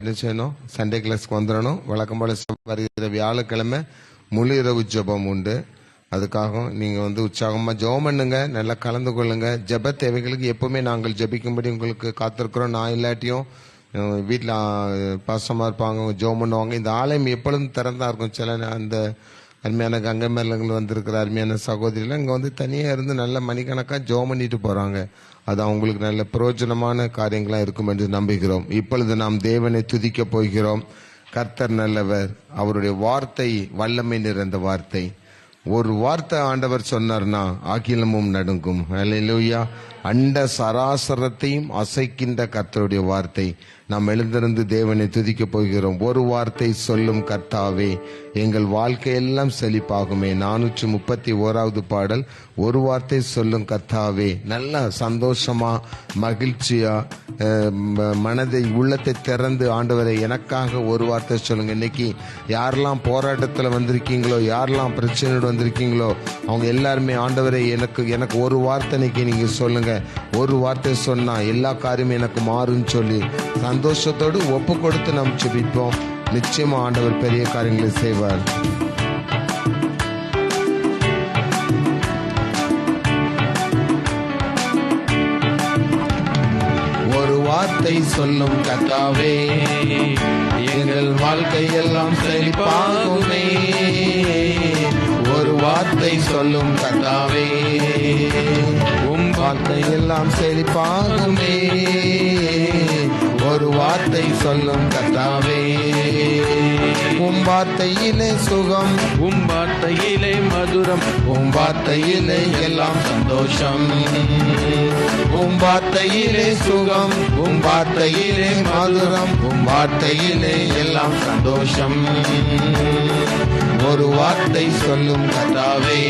என்ன செய்யணும்? சண்டே கிளாஸ்க்கு வந்துடணும். வழக்கம் போல வருகிற வியாழக்கிழமை முழு இரவு ஜெபம் உண்டு. அதுக்காக நீங்கள் உற்சாகமாக ஜெபம் பண்ணுங்க, நல்லா கலந்து கொள்ளுங்க. ஜெப தேவைகளுக்கு எப்பவுமே நாங்கள் ஜெபிக்கும்படி உங்களுக்கு காத்திருக்கிறோம். நான் இல்லாட்டியும் வீட்டில் பாசமாக இருப்பாங்க, ஜெபம் பண்ணுவாங்க. இந்த ஆலயம் எப்பொழுதும் திறந்தா இருக்கும். சில அந்த அருமையான கங்கை மேலங்கள் வந்திருக்கிற அருமையான சகோதரிகள் இங்கே தனியாக இருந்து நல்ல மணிக்கணக்காக ஜெபம் பண்ணிட்டு போகிறாங்க. அது அவங்களுக்கு நல்ல பிரயோஜனமான காரியங்களாக இருக்கும் என்று நம்புகிறோம். இப்பொழுது நாம் தேவனை துதிக்க போகிறோம். கர்த்தர் நல்லவர், அவருடைய வார்த்தை வல்லமை நிறைந்த வார்த்தை. ஒரு வார்த்தை ஆண்டவர் சொன்னார்னா அகிலமும் நடுங்கும். அல்லேலூயா. அண்ட சராசரத்தையும் அசைக்கின்ற கர்த்தருடைய வார்த்தை. நாம் எழுந்திருந்து தேவனை துதிக்க போகிறோம். ஒரு வார்த்தை சொல்லும் கர்த்தாவே, எங்கள் வாழ்க்கையெல்லாம் செழிப்பாகுமே. 431வது பாடல். ஒரு வார்த்தை சொல்லும் கர்த்தாவே. நல்ல சந்தோஷமா மகிழ்ச்சியா மனதை உள்ளத்தை திறந்து ஆண்டவரை எனக்காக ஒரு வார்த்தை சொல்லுங்க. இன்னைக்கு யாரெல்லாம் போராட்டத்தில் வந்திருக்கீங்களோ, யாரெல்லாம் பிரச்சனையோடு வந்திருக்கீங்களோ, அவங்க எல்லாருமே ஆண்டவரை எனக்கு ஒரு வார்த்தைக்கு நீங்க சொல்லுங்க. ஒரு வார்த்தை சொன்னா எல்லா காரியமும் எனக்கு மாறும் சொல்லி சந்தோஷத்தோடு ஒப்பு கொடுத்து நாம் ஜெபிப்போம். நிச்சயமா ஆண்டவர் பெரிய காரியங்களை செய்வார். ஒரு வார்த்தை சொல்லும் கர்த்தாவே, எங்கள் வாழ்க்கையெல்லாம் செழிப்பாகுமே. ஒரு வார்த்தை சொல்லும் கர்த்தாவே, வாழ்க்கையெல்லாம் செழிப்பாகுமே. ஒரு வார்த்தை சொல்லும் கர்த்தாவே, வார்த்தையிலே சுகம், வார்த்தையிலே மதுரம், வார்த்தையிலே எல்லாம் சந்தோஷம். வார்த்தையிலே சுகம், வார்த்தையிலே மதுரம், வார்த்தையிலே எல்லாம் சந்தோஷம். ஒரு வார்த்தை சொல்லும் கர்த்தாவே,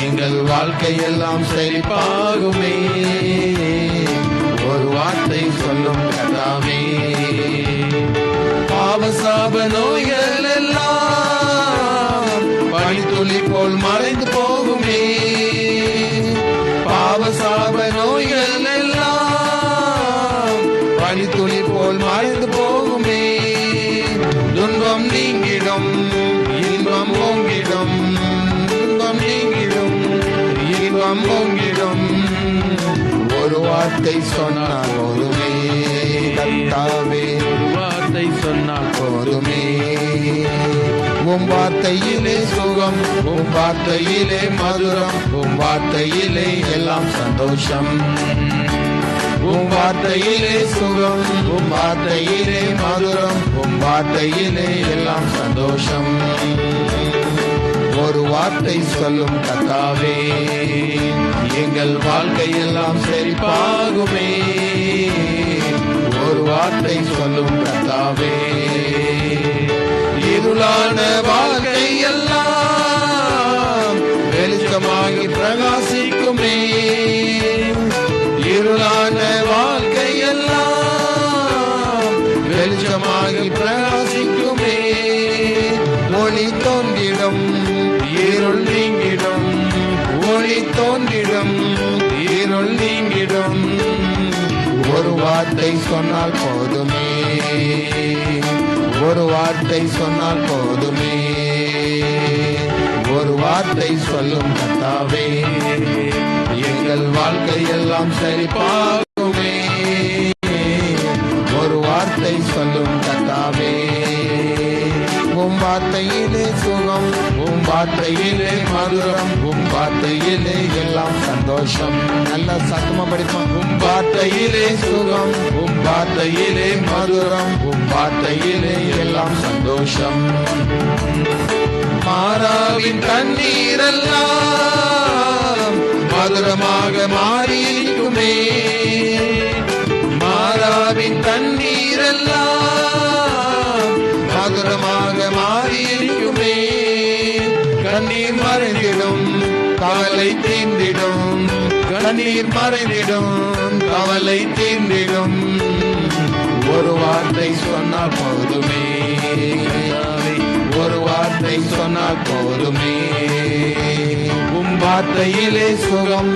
எங்கள் வாழ்க்கையெல்லாம் செழிப்பாகுமே. ஒரு வார்த்தை சொல்லும் கர்த்தாவே, பாவசாப நோய்கள் எல்லாம் பனித்துளி போல் மறைந்து போகுமே. பாவசாப நோய்கள் எல்லாம் பனித்துளி போல் மறைந்து போகுமே. துன்பம் நீங்கிடும், இன்பம் ஓங்கிடும். துன்பம் நீங்கிடும், இன்பம் ஓங்கிடும். ஒரு வார்த்தை சொன்னால் போதுமே கர்த்தாவே, ஒரு வார்த்தை சொன்னால் போதுமே. வார்த்தையிலே சுகம், வார்த்தையிலே மதுரம், வார்த்தையிலே எல்லாம் சந்தோஷம். வார்த்தையிலே சுகம், வார்த்தையிலே மதுரம், வார்த்தையிலே எல்லாம் சந்தோஷம். ஒரு வார்த்தை சொல்லும் கர்த்தாவே, எங்கள் வாழ்க்கையெல்லாம் செழிப்பாகுமே. ஒரு வார்த்தை சொல்லும் கர்த்தாவே, இருளான வாழ்க்கை எல்லாம் வெளிச்சமாகி பிரகாசிக்குமே. இருளான வாழ்க்கை எல்லாம் வெளிச்சமாகி பிரகாசிக்குமே. ஒளி தோன்றிடும், இருள் நீங்கிடும். ஒளி தோன்றிடும், இருள் நீங்கிடும். ஒரு வார்த்தை சொன்னால் போதுமே. ஒரு வார்த்தை சொன்னால் போதுமே. ஒரு வார்த்தை சொல்லும் கர்த்தாவே, எங்கள் வாழ்க்கையெல்லாம் செழிப்பாகுமே. ஒரு வார்த்தை சொல்லும் கர்த்தாவே, வார்த்தையிலே சுகம், வார்த்தையிலே மதுரம், வார்த்தையிலே எல்லாம் சந்தோஷம். நல்ல சத்தமா படிப்போம். வார்த்தையிலே சுகம், வார்த்தையிலே மதுரம், வார்த்தையிலே எல்லாம் சந்தோஷம். மாறாவின் தண்ணீரெல்லாம் மதுரமாக மாறியிருக்குமே. மாறாவின் தண்ணீரெல்லாம் மதுரமாக மாறியிருக்குமே. கண்ணீர் மறைந்திடும், கவலை தீர்ந்திடும். கண்ணீர் மறைந்திடும், கவலை தீர்ந்திடும். ஒரு வார்த்தை சொன்னால் போதுமே. ஒரு வார்த்தை சொன்னால் போதுமே. வார்த்தையிலே சுகம்,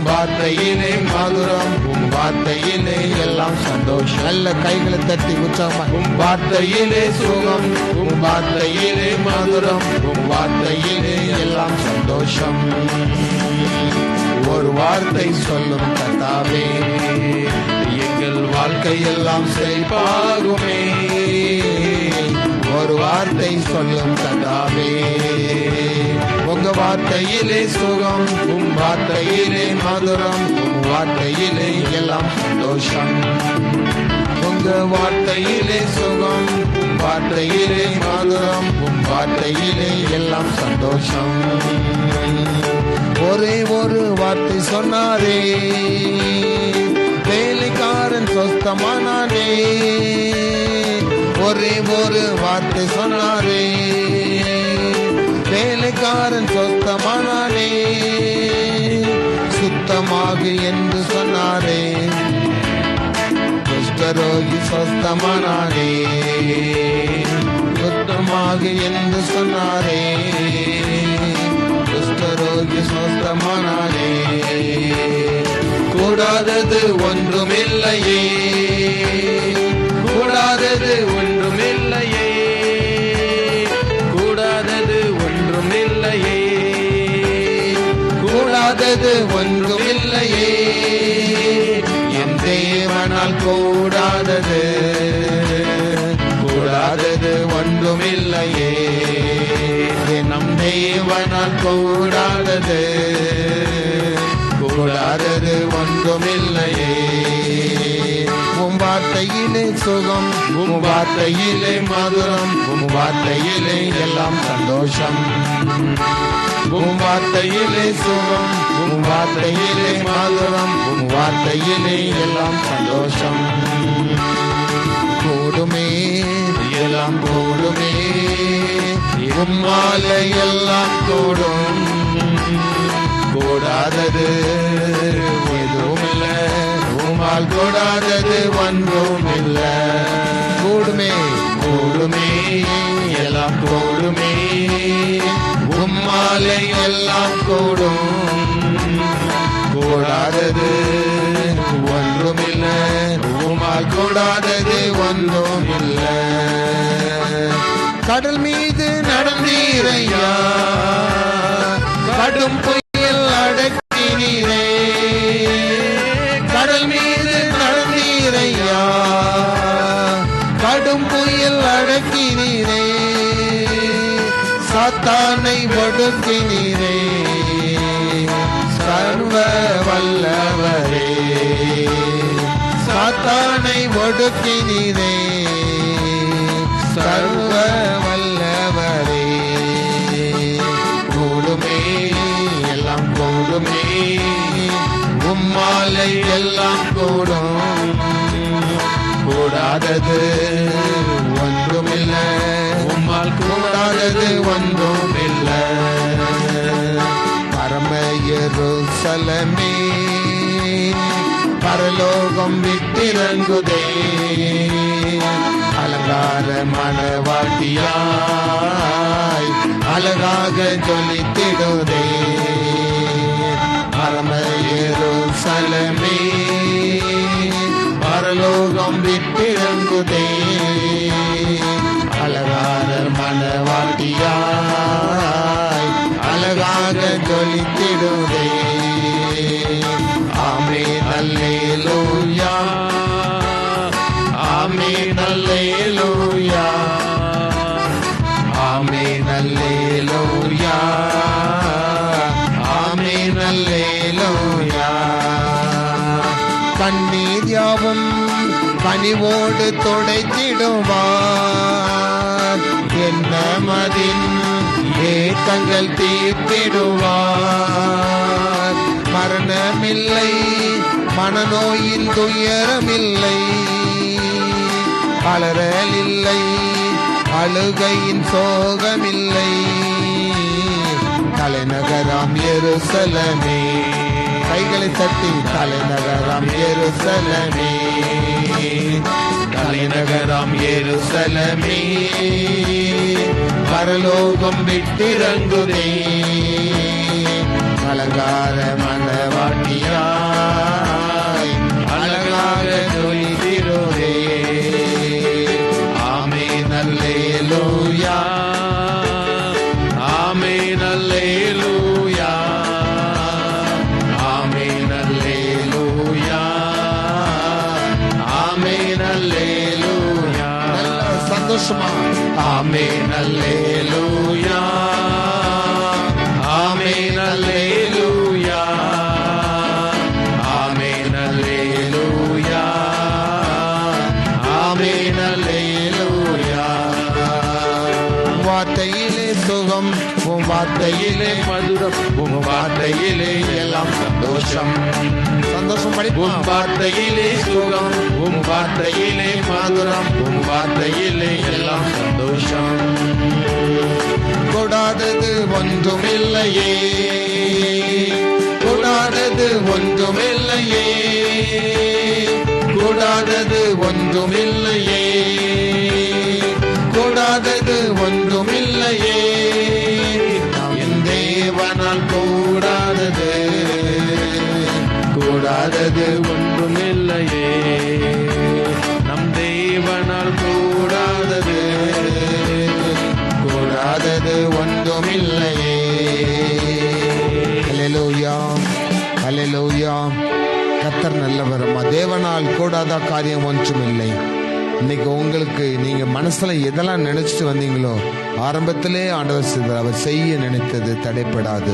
வார்த்தையிலே மதுரம், வார்த்தையிலே எல்லாம் சந்தோஷம். நல்ல கைகளை தட்டி உற்சாகமா. உம் வார்த்தையிலே சுகம், உம் வார்த்தையிலே மதுரம், உம் வார்த்தையிலே எல்லாம் சந்தோஷம். ஒரு வார்த்தை சொல்லும் கர்த்தாவே, எங்கள் வாழ்க்கையெல்லாம் செழிப்பாகுமே. ஒரு வார்த்தை சொல்லும் கர்த்தாவே, உங்க வார்த்தையிலே சுகம், உம் வார்த்தையிலே மதுரம், உம் வார்த்தையிலே எல்லாம் சந்தோஷம். உங்க வார்த்தையிலே சுகம், உம் வார்த்தையிலே மதுரம், உம் வார்த்தையிலே எல்லாம் சந்தோஷம். ஒரே ஒரு வார்த்தை சொன்னாரே, வேலைக்காரன் சொஸ்தமானானே. ஒரே ஒரு வார்த்தை சொன்னாரே, வேலைக்காரன் சொஸ்தமானானே. சுத்தமாகு என்று சொன்னாரே, குஷ்டரோகி சொஸ்தமானானே. சுத்தமாகு என்று சொன்னாரே, குஷ்டரோகி சொஸ்தமானானே. கூடாதது ஒன்றுமில்லையே, கூடாதது ஒன்றுமில்லையே, கூடாதது ஒன்றுமில்லையே, கூடாதது ஒன்றுமில்லையே. என் தேவனால் கூடாதது, கூடாதது ஒன்றுமில்லையே. நம் தேவனால் கூடாதது, கூடாதது ஒன்றுமில்லையே. உம் வார்த்தையிலே சுகம், உம் வார்த்தையிலே மதுரம், உம் வார்த்தையிலே எல்லாம் சந்தோஷம். உம் வார்த்தையிலே சுகம், உம் வார்த்தையிலே மதுரம், உம் வார்த்தையிலே எல்லாம் சந்தோஷம். கூடுமே எல்லாம் கூடுமே, உம்மாலே எல்லாம் கூடும். கூடாதது எதுவுமில்லை, உம்மால் கூடாதது ஒன்றுமில்லை. கூடுமே கூடுமே எல்லாம் கூடுமே, உம்மாலே எல்லாம் கூடும். கூடாதது ஒன்றுமில்லை, உம்மால் கூடாதது ஒன்றுமில்லை. கடல் மீது நடந்தீரையா, கடும் புயல் அடக்கினீரே. கடல் மீது நடந்தீரையா, கடும் புயல் அடக்கினீரே. சாத்தானை ஒடுக்கினீரே, சர்வ வல்லவரே. சாத்தானை ஒடுக்கினீரே, சர்வ வல்லவரே. கூடுமே எல்லாம் கூடுமே, உம்மாலை எல்லாம் கூடும். கூடாதது ஒன்றுமில்லை, உம்மால் கூடாதது ஒன்றுமில்லை. பரம எருசலேமே, பரலோகம் விட்டிறங்குதே. அலங்கார மணவாட்டியாய் அழகாக ஜொலித்திடுதே. பரம எருசலேமே, பரலோகம் விட்டிறங்குதே. அலங்கார மணவாட்டியாய் அழகாக ஜொலித்திடுதே. ஆமென் அல்லேலூயா, ஆமென் அல்லேலூயா, ஆமென் அல்லேலூயா, ஆமென் அல்லேலூயா. கண்ணீர் யாவும் கனிவோடு துடைத்திடுவார், என்ன மதின் ஏக்கங்கள் தீர்த்திடுவார். மரணமில்லை, மனநோயின் துயரமில்லை, அலறல் இல்லை, அழுகையின் சோகமில்லை. தலைநகராம் எருசலேமே, கைகளை தட்டி தலைநகராம் எருசலேமே, தலைநகராம் எருசலேமே. பரலோகம் விட்டிறங்குதே. அலங்கார மணவாட்டியாய் சந்தோஷமா. ஆமென் அல்லேலூயா, ஆமென் அல்லேலூயா, ஆமென் அல்லேலூயா, ஆமென் அல்லேலூயா. வார்த்தையிலே சுகம், உன் வார்த்தையிலே மதுரம், உம் வார்த்தையிலே எல்லாம் சந்தோஷம். சந்தோஷம். உம் படிப்போம். வார்த்தையிலே சுகம், உம் வார்த்தையிலே மதுரம், உம் வார்த்தையிலே எல்லாம் சந்தோஷம். கூடாதது ஒன்றுமில்லையே, கூடாதது ஒன்றுமில்லையே, கூடாதது ஒன்றுமில்லையே, கூடாதது ஒன்றுமில்லையே. என் தேவனால் கூடாதது, கூடாதது ஒன்றுமில்லையே. நம் தேவனால் கூடாதது, கூடாதது ஒன்றுமில்லையே. ஹல்லேலூயா, ஹல்லேலூயா. கர்த்தர் நல்லவர். தேவனால் கூடாத காரியம் ஒன்றுமில்லை. இன்னைக்கு உங்களுக்கு நீங்க மனசுல எதெல்லாம் நினைச்சிட்டு வந்தீங்களோ ஆரம்பத்திலே ஆண்டவர் செய்தார். அவர் செய்ய நினைத்தது தடைப்படாது.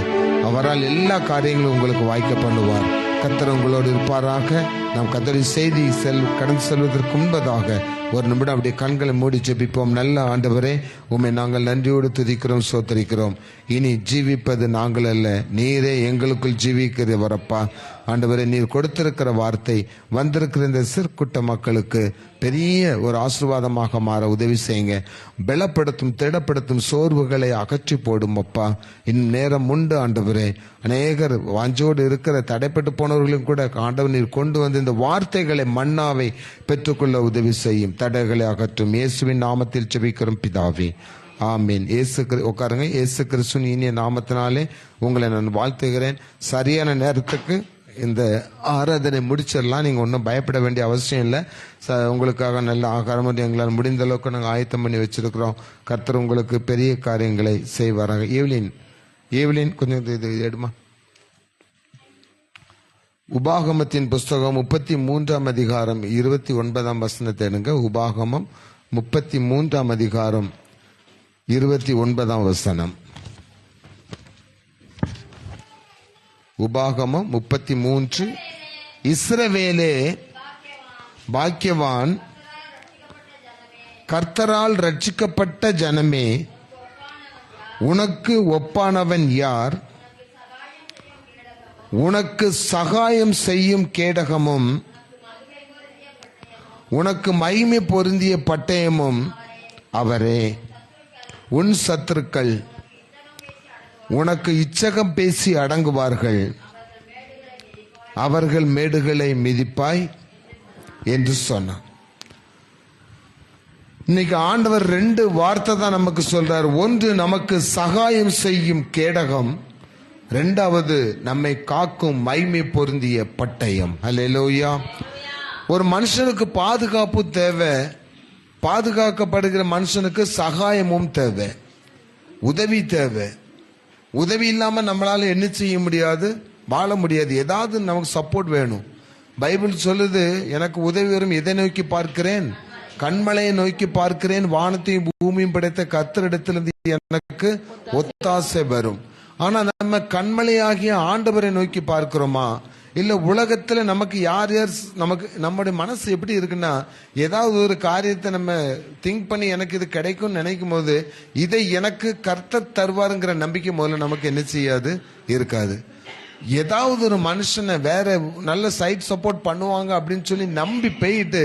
அவரால் எல்லா காரியங்களும் உங்களுக்கு வாய்க்க பண்ணுவார். கர்த்தர் உங்களோடு இருப்பாராக. நாம் கர்த்தருடைய செய்தி கடந்து செல்வதற்கு முன்பதாக ஒரு நிமிடம் அப்படியே கண்களை மூடி ஜெபிப்போம். நல்ல ஆண்டவரே, உம்மை நாங்கள் நன்றியோடு துதிக்கிறோம், சோத்தரிக்கிறோம். இனி ஜீவிப்பது நாங்கள் அல்ல, நீரே எங்களுக்குள் ஜீவிக்கிறவரப்பா. ஆண்டவரே, நீர் கொடுத்திருக்கிற வார்த்தை வந்திருக்கிற இந்த சிறுகுட்ட மக்களுக்கு பெரிய ஒரு ஆசீர்வாதமாக மாற உதவி செய்யுங்க. பலப்படுத்தும், திடப்படுத்தும் சோர்வுகளை அகற்றி போடும் அப்பா. இன்னும் நேரம் உண்டு ஆண்டவரே. அநேகர் வாஞ்சோடு இருக்கிற தடைப்பட்டு போனவர்களும் கூட ஆண்டவர் நீர் கொண்டு வந்து இந்த வார்த்தைகளை மன்னாவை பெற்றுக்கொள்ள உதவி செய்யும். தடைகளை அகற்றும். இயேசுவின் நாமத்தில் ஜெபிக்கிறோம் பிதாவே, ஆமீன். உட்காருங்க. இயேசு கிறிஸ்துவின் இனிய நாமத்தினாலே உங்களை நான் வாழ்த்துகிறேன். சரியான நேரத்துக்கு இந்த ஆராதனை முடிச்சிடலாம். நீங்கள் ஒன்றும் பயப்பட வேண்டிய அவசியம் இல்லை. உங்களுக்காக நல்ல ஆகாரம் எங்களால் முடிந்த அளவுக்கு நாங்கள் ஆயத்தம் பண்ணி வச்சிருக்கிறோம். கர்த்தர் உங்களுக்கு பெரிய காரியங்களை செய்வாராங்க. ஈவிலின் கொஞ்சம் இது எடுமா. உபாகமத்தின் புஸ்தகம் 33 அதிகாரம் 29 வசனத்தை எடுங்க. உபாகமம் 33 அதிகாரம் 29 வசனம். உபாகமம் 33. இஸ்ரவேலே பாக்கியவான், கர்த்தரால் ரட்சிக்கப்பட்ட ஜனமே, உனக்கு ஒப்பானவன் யார்? உனக்கு சகாயம் செய்யும் கேடகமும் உனக்கு மகிமை பொருந்திய பட்டயமும் அவரே. உன் சத்துருக்கள் உனக்கு இச்சகம் பேசி அடங்குவார்கள், அவர்கள் மேடுகளை மிதிப்பாய் என்று சொன்னார். இன்னைக்கு ஆண்டவர் 2 வார்த்தை தான் நமக்கு சொல்றார். ஒன்று, நமக்கு சகாயம் செய்யும் கேடகம். 2வது, நம்மை காக்கும் மகிமை பொருந்திய பட்டயம். ஹல்லேலூயா. ஒரு மனுஷனுக்கு பாதுகாப்பு தேவை. பாதுகாக்கப்படுகிற மனுஷனுக்கு சகாயமும் தேவை, உதவி தேவை. உதவி இல்லாம நம்மளால என்ன செய்ய முடியாது, வாழ முடியாது. ஏதாவது நமக்கு சப்போர்ட் வேணும். பைபிள் சொல்லுது, எனக்கு உதவி வரும் எதை நோக்கி பார்க்கிறேன்? கண்மலையை நோக்கி பார்க்கிறேன், வானத்தையும் பூமியும் படைத்த கர்த்தரிடத்திலிருந்து எனக்கு ஒத்தாசை வரும். ஆனா நம்ம கண்மலையாகிய ஆண்டவரை நோக்கி பார்க்கிறோமா? இல்ல உலகத்துல நமக்கு யார் நமக்கு நம்முடைய மனசு எப்படி இருக்குன்னா, ஏதாவது ஒரு காரியத்தை நம்ம திங்க் பண்ணி எனக்கு இது கிடைக்கும் நினைக்கும் போது இதை எனக்கு கர்த்தர் தருவாருங்கிற நம்பிக்கை முதல்ல நமக்கு என்ன செய்யாது, இருக்காது. ஏதாவது ஒரு மனுஷனை வேற நல்ல சைட் சப்போர்ட் பண்ணுவாங்க அப்படின்னு சொல்லி நம்பி போயிட்டு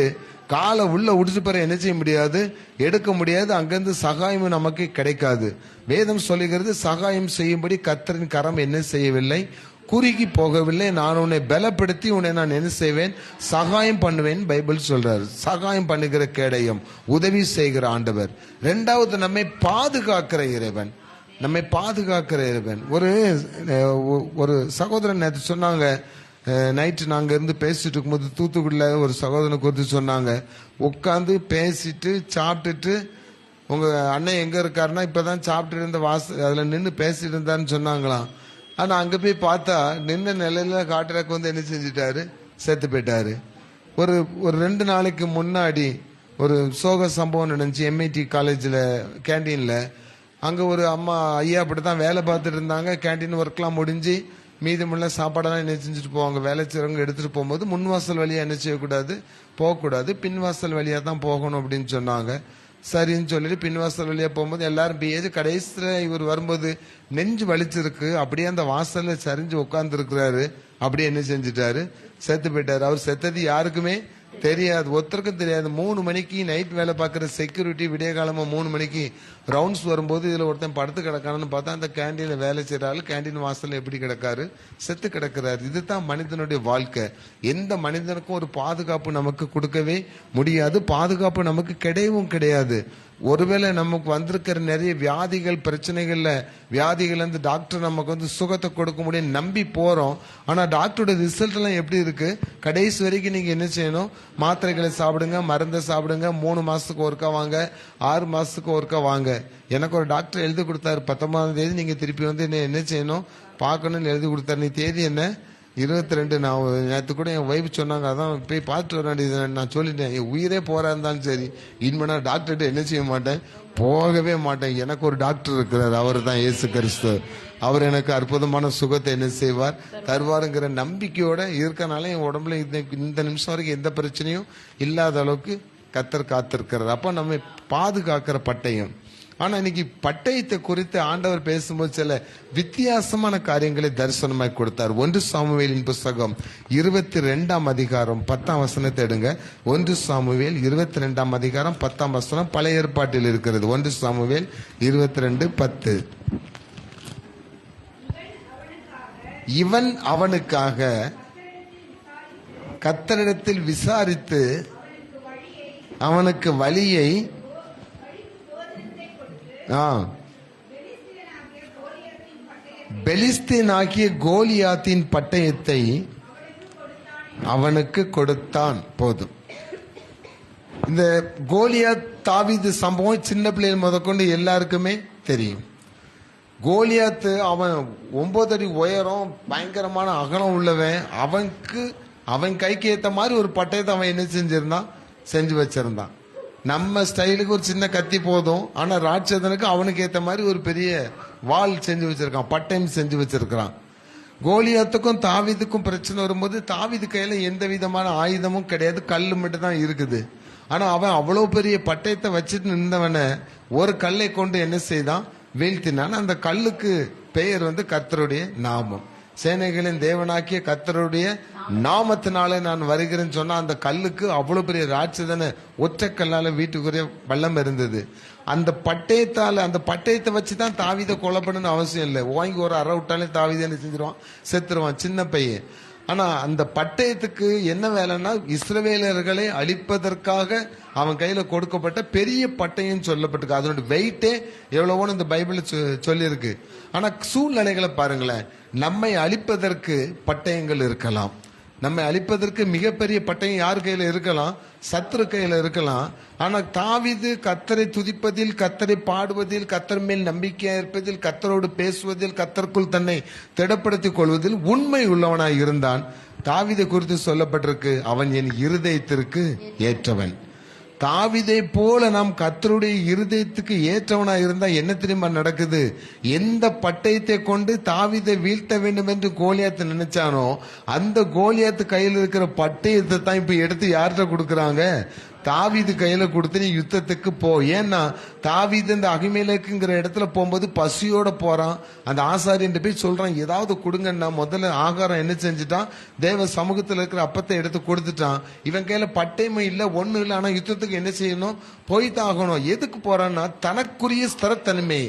காலை உள்ள உடிச்சு பெற என்ன செய்ய முடியாது, எடுக்க முடியாது. அங்கிருந்து சகாயமும் நமக்கு கிடைக்காது. வேதம் சொல்லுகிறது, சகாயம் செய்யும்படி கர்த்தரின் கரம் என்ன செய்யவில்லை, குறுகி போகவில்லை. நான் உன்னை பலப்படுத்தி உன்னை நான் என்ன செய்வேன், சகாயம் பண்ணுவேன் பைபிள் சொல்றாரு. சகாயம் பண்ணுகிற கேடயம், உதவி செய்கிற ஆண்டவர். 2வது, நம்மை பாதுகாக்கிற இறைவன். நம்மை பாதுகாக்கிற இறைவன். ஒரு சகோதரன் நேற்று சொன்னாங்க, நைட்டு நாங்கள் இருந்து பேசிட்டு இருக்கும்போது தூத்துக்குடியில் ஒரு சகோதரனை குறித்து சொன்னாங்க. உட்காந்து பேசிட்டு சாப்பிட்டுட்டு, உங்கள் அண்ணன் எங்கே இருக்காருன்னா இப்போதான் சாப்பிட்டு இருந்த அதில் நின்று பேசிட்டு இருந்தாருன்னு சொன்னாங்களாம். ஆனால் அங்கே போய் பார்த்தா நின்ன நிலையில காட்டுறக்கு வந்து என்ன செஞ்சிட்டாரு, செத்து போயிட்டாரு. ஒரு 2 நாளைக்கு முன்னாடி ஒரு சோக சம்பவம் நடந்துச்சு MIT காலேஜில் கேண்டீனில். அங்கே ஒரு அம்மா ஐயா அப்படி தான் வேலை பார்த்துட்டு இருந்தாங்க. கேண்டீன் ஒர்க்லாம் முடிஞ்சு மீதமுள்ள சாப்பாடெல்லாம் என்ன செஞ்சுட்டு போவாங்க. வேலை செய்கிறவங்க எடுத்துகிட்டு போகும்போது முன்வாசல் வழியாக என்ன செய்யக்கூடாது, போகக்கூடாது, பின்வாசல் வழியாக தான் போகணும் அப்படின்னு சொன்னாங்க. சரின்னு சொல்லிட்டு பின்வாசல் வழியாக போகும்போது எல்லாரும் பேஜ் கடைசியில் இவர் வரும்போது நெஞ்சு வலிச்சிருக்கு, அப்படியே அந்த வாசலில் சரிஞ்சு உட்காந்துருக்கிறாரு. அப்படியே என்ன செஞ்சுட்டாரு, செத்து போயிட்டாரு. அவர் செத்தது யாருக்குமே தெரியாது, ஒருத்தருக்கும் தெரியாது. 3 மணிக்கு நைட் வேலை பார்க்குற செக்யூரிட்டி விடிய காலமா 3 மணிக்கு ரவுண்ட்ஸ் வரும்போது இதுல ஒருத்தன் படுத்து கிடக்கானு பார்த்தா அந்த கேண்டீன்ல வேலை செய்யறாரு. கேண்டீன் வாசல்ல எப்படி கிடக்காரு, செத்து கிடக்கிறாரு. இதுதான் மனிதனுடைய வாழ்க்கை. எந்த மனிதனுக்கும் ஒரு பாதுகாப்பு நமக்கு கொடுக்கவே முடியாது, பாதுகாப்பு நமக்கு கிடையவும் கிடையாது. ஒருவேளை நமக்கு வந்திருக்கிற நிறைய வியாதிகள் பிரச்சனைகள்ல வியாதிகள் வந்து டாக்டர் நமக்கு வந்து சுகத்தை கொடுக்க முடியும் நம்பி போறோம். ஆனா டாக்டரோட ரிசல்ட் எல்லாம் எப்படி இருக்கு, கடைசி வரைக்கும் நீங்க என்ன செய்யணும், மாத்திரைகளை சாப்பிடுங்க, மருந்தை சாப்பிடுங்க, 3 மாசத்துக்கு ஒருக்கா வாங்க, 6 மாசத்துக்கு ஒருக்கா வாங்க. எனக்கு ஒரு டாக்டர் எழுதி கொடுத்தாரு, 19ஆம் தேதி நீங்க திருப்பி வந்து என்ன செய்யணும் பார்க்கணும்னு எழுதி கொடுத்தாரு. நீ தேதி என்ன, 22. நான் நேற்று கூட என் ஒய்ஃப் சொன்னாங்க, அதான் போய் பார்த்துட்டு வர வேண்டியது. நான் சொல்லிட்டேன், என் உயிரே போறா இருந்தாலும் சரி இனிமே நான் டாக்டர்கிட்ட என்ன செய்ய மாட்டேன், போகவே மாட்டேன். எனக்கு ஒரு டாக்டர் இருக்கிறார், அவர் தான் இயேசு கிறிஸ்து. அவர் எனக்கு அற்புதமான சுகத்தை என்ன செய்வார், தருவாருங்கிற நம்பிக்கையோட இருக்கனால என் உடம்புல இந்த நிமிஷம் வரைக்கும் எந்த பிரச்சனையும் இல்லாத அளவுக்கு கத்தர் காத்திருக்கிறார். அப்ப நம்ம பாதுகாக்கிற பட்டயம். ஆனா இன்னைக்கு பட்டயத்தை குறித்து ஆண்டவர் பேசும்போது சில வித்தியாசமான காரியங்களை தரிசனமாய் கொடுத்தார். 1 சாமுவேலின் புஸ்தகம் 22ஆம் அதிகாரம் 10ஆம் வசனத்தை எடுங்க. 1 சாமுவேல் 22ஆம் அதிகாரம் 10ஆம் வசனம் பழைய ஏற்பாட்டில் இருக்கிறது. 1 சாமுவேல் 22:10. இவன் அவனுக்காக கர்த்தரிடத்தில் விசாரித்து அவனுக்கு வழியை பெலிஸ்தீனாகிய கோலியாத்தின் பட்டயத்தை அவனுக்கு கொடுத்தான். போதும். இந்த கோலியாத் தாவீது சம்பவம் சின்ன பிள்ளைகள் முதற்கொண்டு எல்லாருக்குமே தெரியும். கோலியாத்து அவன் 9 அடி உயரம், பயங்கரமான அகலம் உள்ளவன். அவன் கைக்கு ஏத்த மாதிரி ஒரு பட்டயத்தை அவன் என்ன செஞ்சிருந்தான், செஞ்சு வச்சிருந்தான். நம்ம ஸ்டைலுக்கு ஒரு சின்ன கத்தி போதும், ஆனா ராட்சதனுக்கு அவனுக்கு ஏத்த மாதிரி ஒரு பெரிய வாள் செஞ்சு வச்சிருக்கான், பட்டயம் செஞ்சு வச்சிருக்கான். கோலியாத்துக்கும் தாவீதுக்கும் பிரச்சனை வரும்போது தாவீது கையில எந்த விதமான ஆயுதமும் கிடையாது, கல்லு மட்டும் தான் இருக்குது. ஆனா அவன் அவ்வளவு பெரிய பட்டயத்தை வச்சுட்டு நின்றவன ஒரு கல்லை கொண்டு என்ன செய்தான், வீழ்த்தினான். அந்த கல்லுக்கு பெயர் வந்து கர்த்தருடைய நாமம். சேனைகளின் தேவனாக்கிய கர்த்தருடைய நாமத்தினாலே நான் வருகிறேன்னு சொன்னா அந்த கல்லுக்கு அவ்வளவு பெரிய ராட்சதனை ஒற்றை கல்லால வீட்டுக்குரிய வல்லம் இருந்தது. அந்த பட்டயத்தால, அந்த பட்டயத்தை வச்சுதான் தாவீதை கொலை பண்ணணும்னு அவசியம் இல்லை. வாங்கி ஒரு அறை விட்டாலே தாவீதை என்ன செஞ்சிருவான், செத்துருவான், சின்ன பையன். ஆனா அந்த பட்டயத்துக்கு என்ன வேலைன்னா இஸ்ரவேலர்களை அழிப்பதற்காக அவன் கையில கொடுக்கப்பட்ட பெரிய பட்டயம் சொல்லப்பட்டிருக்கு. அதனோட வெயிட்டே எவ்வளவோன்னு இந்த பைபிள் சொல்லியிருக்கு. ஆனா சூழ்நிலைகளை பாருங்களேன், நம்மை அழிப்பதற்கு பட்டயங்கள் இருக்கலாம். நம்மை அழிப்பதற்கு மிகப்பெரிய பட்டயம் யார் கையில இருக்கலாம், சத்துரு கையில இருக்கலாம். ஆனா தாவீது கர்த்தரை துதிப்பதில், கர்த்தரை பாடுவதில், கர்த்தர் மேல் நம்பிக்கையா இருப்பதில், கர்த்தரோடு பேசுவதில், கர்த்தருக்குள் தன்னை திடப்படுத்திக் கொள்வதில் உண்மை உள்ளவனாய் இருந்தான். தாவீதை குறித்து சொல்லப்பட்டிருக்கு, அவன் என் இருதயத்திற்கு ஏற்றவன். தாவீதை போல நாம் கர்த்தருடைய இருதயத்துக்கு ஏற்றவனா இருந்தா என்ன தெரியுமா நடக்குது, எந்த பட்டயத்தை கொண்டு தாவீதை வீழ்த்த வேண்டும் என்று கோலியாத்து நினைச்சானோ அந்த கோலியாத்து கையில் இருக்கிற பட்டயத்தை தான் இப்ப எடுத்து யார்கிட்ட கொடுக்கறாங்க, தாவீது கையில கொடுத்து நீ யுத்தத்துக்கு போ. ஏன்னா தாவீது இந்த அகிமேலேக்குங்கிற இடத்துல போகும்போது பசியோட போறான். அந்த ஆசாரியன் போய் சொல்றான், ஏதாவது கொடுங்கன்னா முதல்ல ஆகாரம் என்ன செஞ்சுட்டான், தேவ சமூகத்தில் இருக்கிற அப்பத்தை எடுத்து கொடுத்துட்டான். இவன் கையில பட்டயமும் இல்லை, ஒண்ணும் இல்லை. ஆனா யுத்தத்துக்கு என்ன செய்யணும், போய்தான் ஆகணும். எதுக்கு போறான்னா தனக்குரிய ஸ்திரத்தன்மை,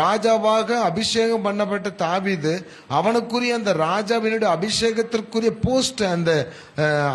ராஜாவாக அபிஷேகம் பண்ணப்பட்ட தாவீது அவனுக்குரிய அந்த ராஜாவினுடைய அபிஷேகத்திற்குரிய போஸ்ட்,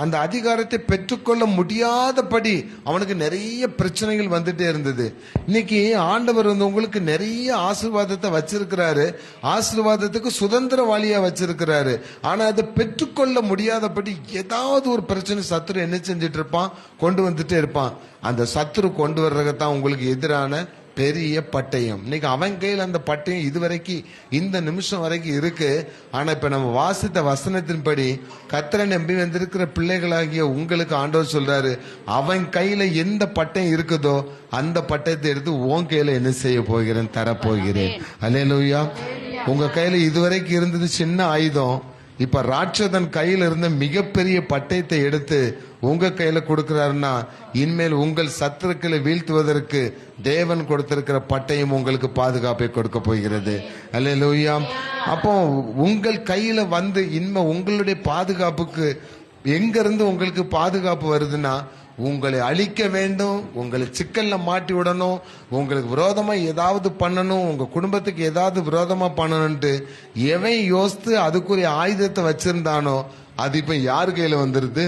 அந்த அதிகாரத்தை பெற்றுக்கொள்ள முடியாதபடி அவனுக்கு நிறைய பிரச்சனைகள் வந்துட்டே இருந்தது. இன்னைக்கு ஆண்டவர் வந்து உங்களுக்கு நிறைய ஆசீர்வாதத்தை வச்சிருக்கிறாரு, ஆசீர்வாதத்துக்கு சுதந்திரவாளியா வச்சிருக்கிறாரு. ஆனா அதை பெற்றுக்கொள்ள முடியாதபடி ஏதாவது ஒரு பிரச்சனை சத்துரு என்ன செஞ்சிட்டு இருப்பான், கொண்டு வந்துட்டே இருப்பான். அந்த சத்துரு கொண்டு வர்றதான் உங்களுக்கு எதிரான பெரிய பட்டயம். இன்னைக்கு அவன் கையில் அந்த பட்டயம் இதுவரைக்கும் இந்த நிமிஷம் வரைக்கும் இருக்கு. ஆனா இப்ப நம்ம வாசித்த வசனத்தின்படி கர்த்தரை நம்பி வந்திருக்கிற பிள்ளைகளாகிய உங்களுக்கு ஆண்டவர் சொல்றாரு, அவன் கையில எந்த பட்டயம் இருக்குதோ அந்த பட்டயத்தை எடுத்து உன் கையில என்ன செய்ய போகிறேன், தரப்போகிறேன். அல்லேலூயா. உங்க கையில இதுவரைக்கும் இருந்தது சின்ன ஆயுதம், இப்ப ராட்சதன் கையில இருந்த மிகப்பெரிய பட்டயத்தை எடுத்து உங்க கையில கொடுக்கிறாருன்னா, இனிமேல் உங்கள் சத்துருக்களை வீழ்த்துவதற்கு தேவன் கொடுத்திருக்கிற பட்டயம் உங்களுக்கு பாதுகாப்பை கொடுக்க போகிறது. அல்லேலூயா. அப்போ உங்கள் கையில வந்து இனிமே உங்களுடைய பாதுகாப்புக்கு எங்க இருந்து உங்களுக்கு பாதுகாப்பு வருதுன்னா, உங்களை அழிக்க வேண்டும், உங்களை சிக்கல்ல மாட்டி விடணும், உங்களுக்கு விரோதமா ஏதாவது பண்ணணும், உங்க குடும்பத்துக்கு ஏதாவது விரோதமா பண்ணணும்ட்டு எவன் யோசித்து அதுக்குரிய ஆயுதத்தை வச்சிருந்தானோ அது இப்ப யார் கையில வந்துருது,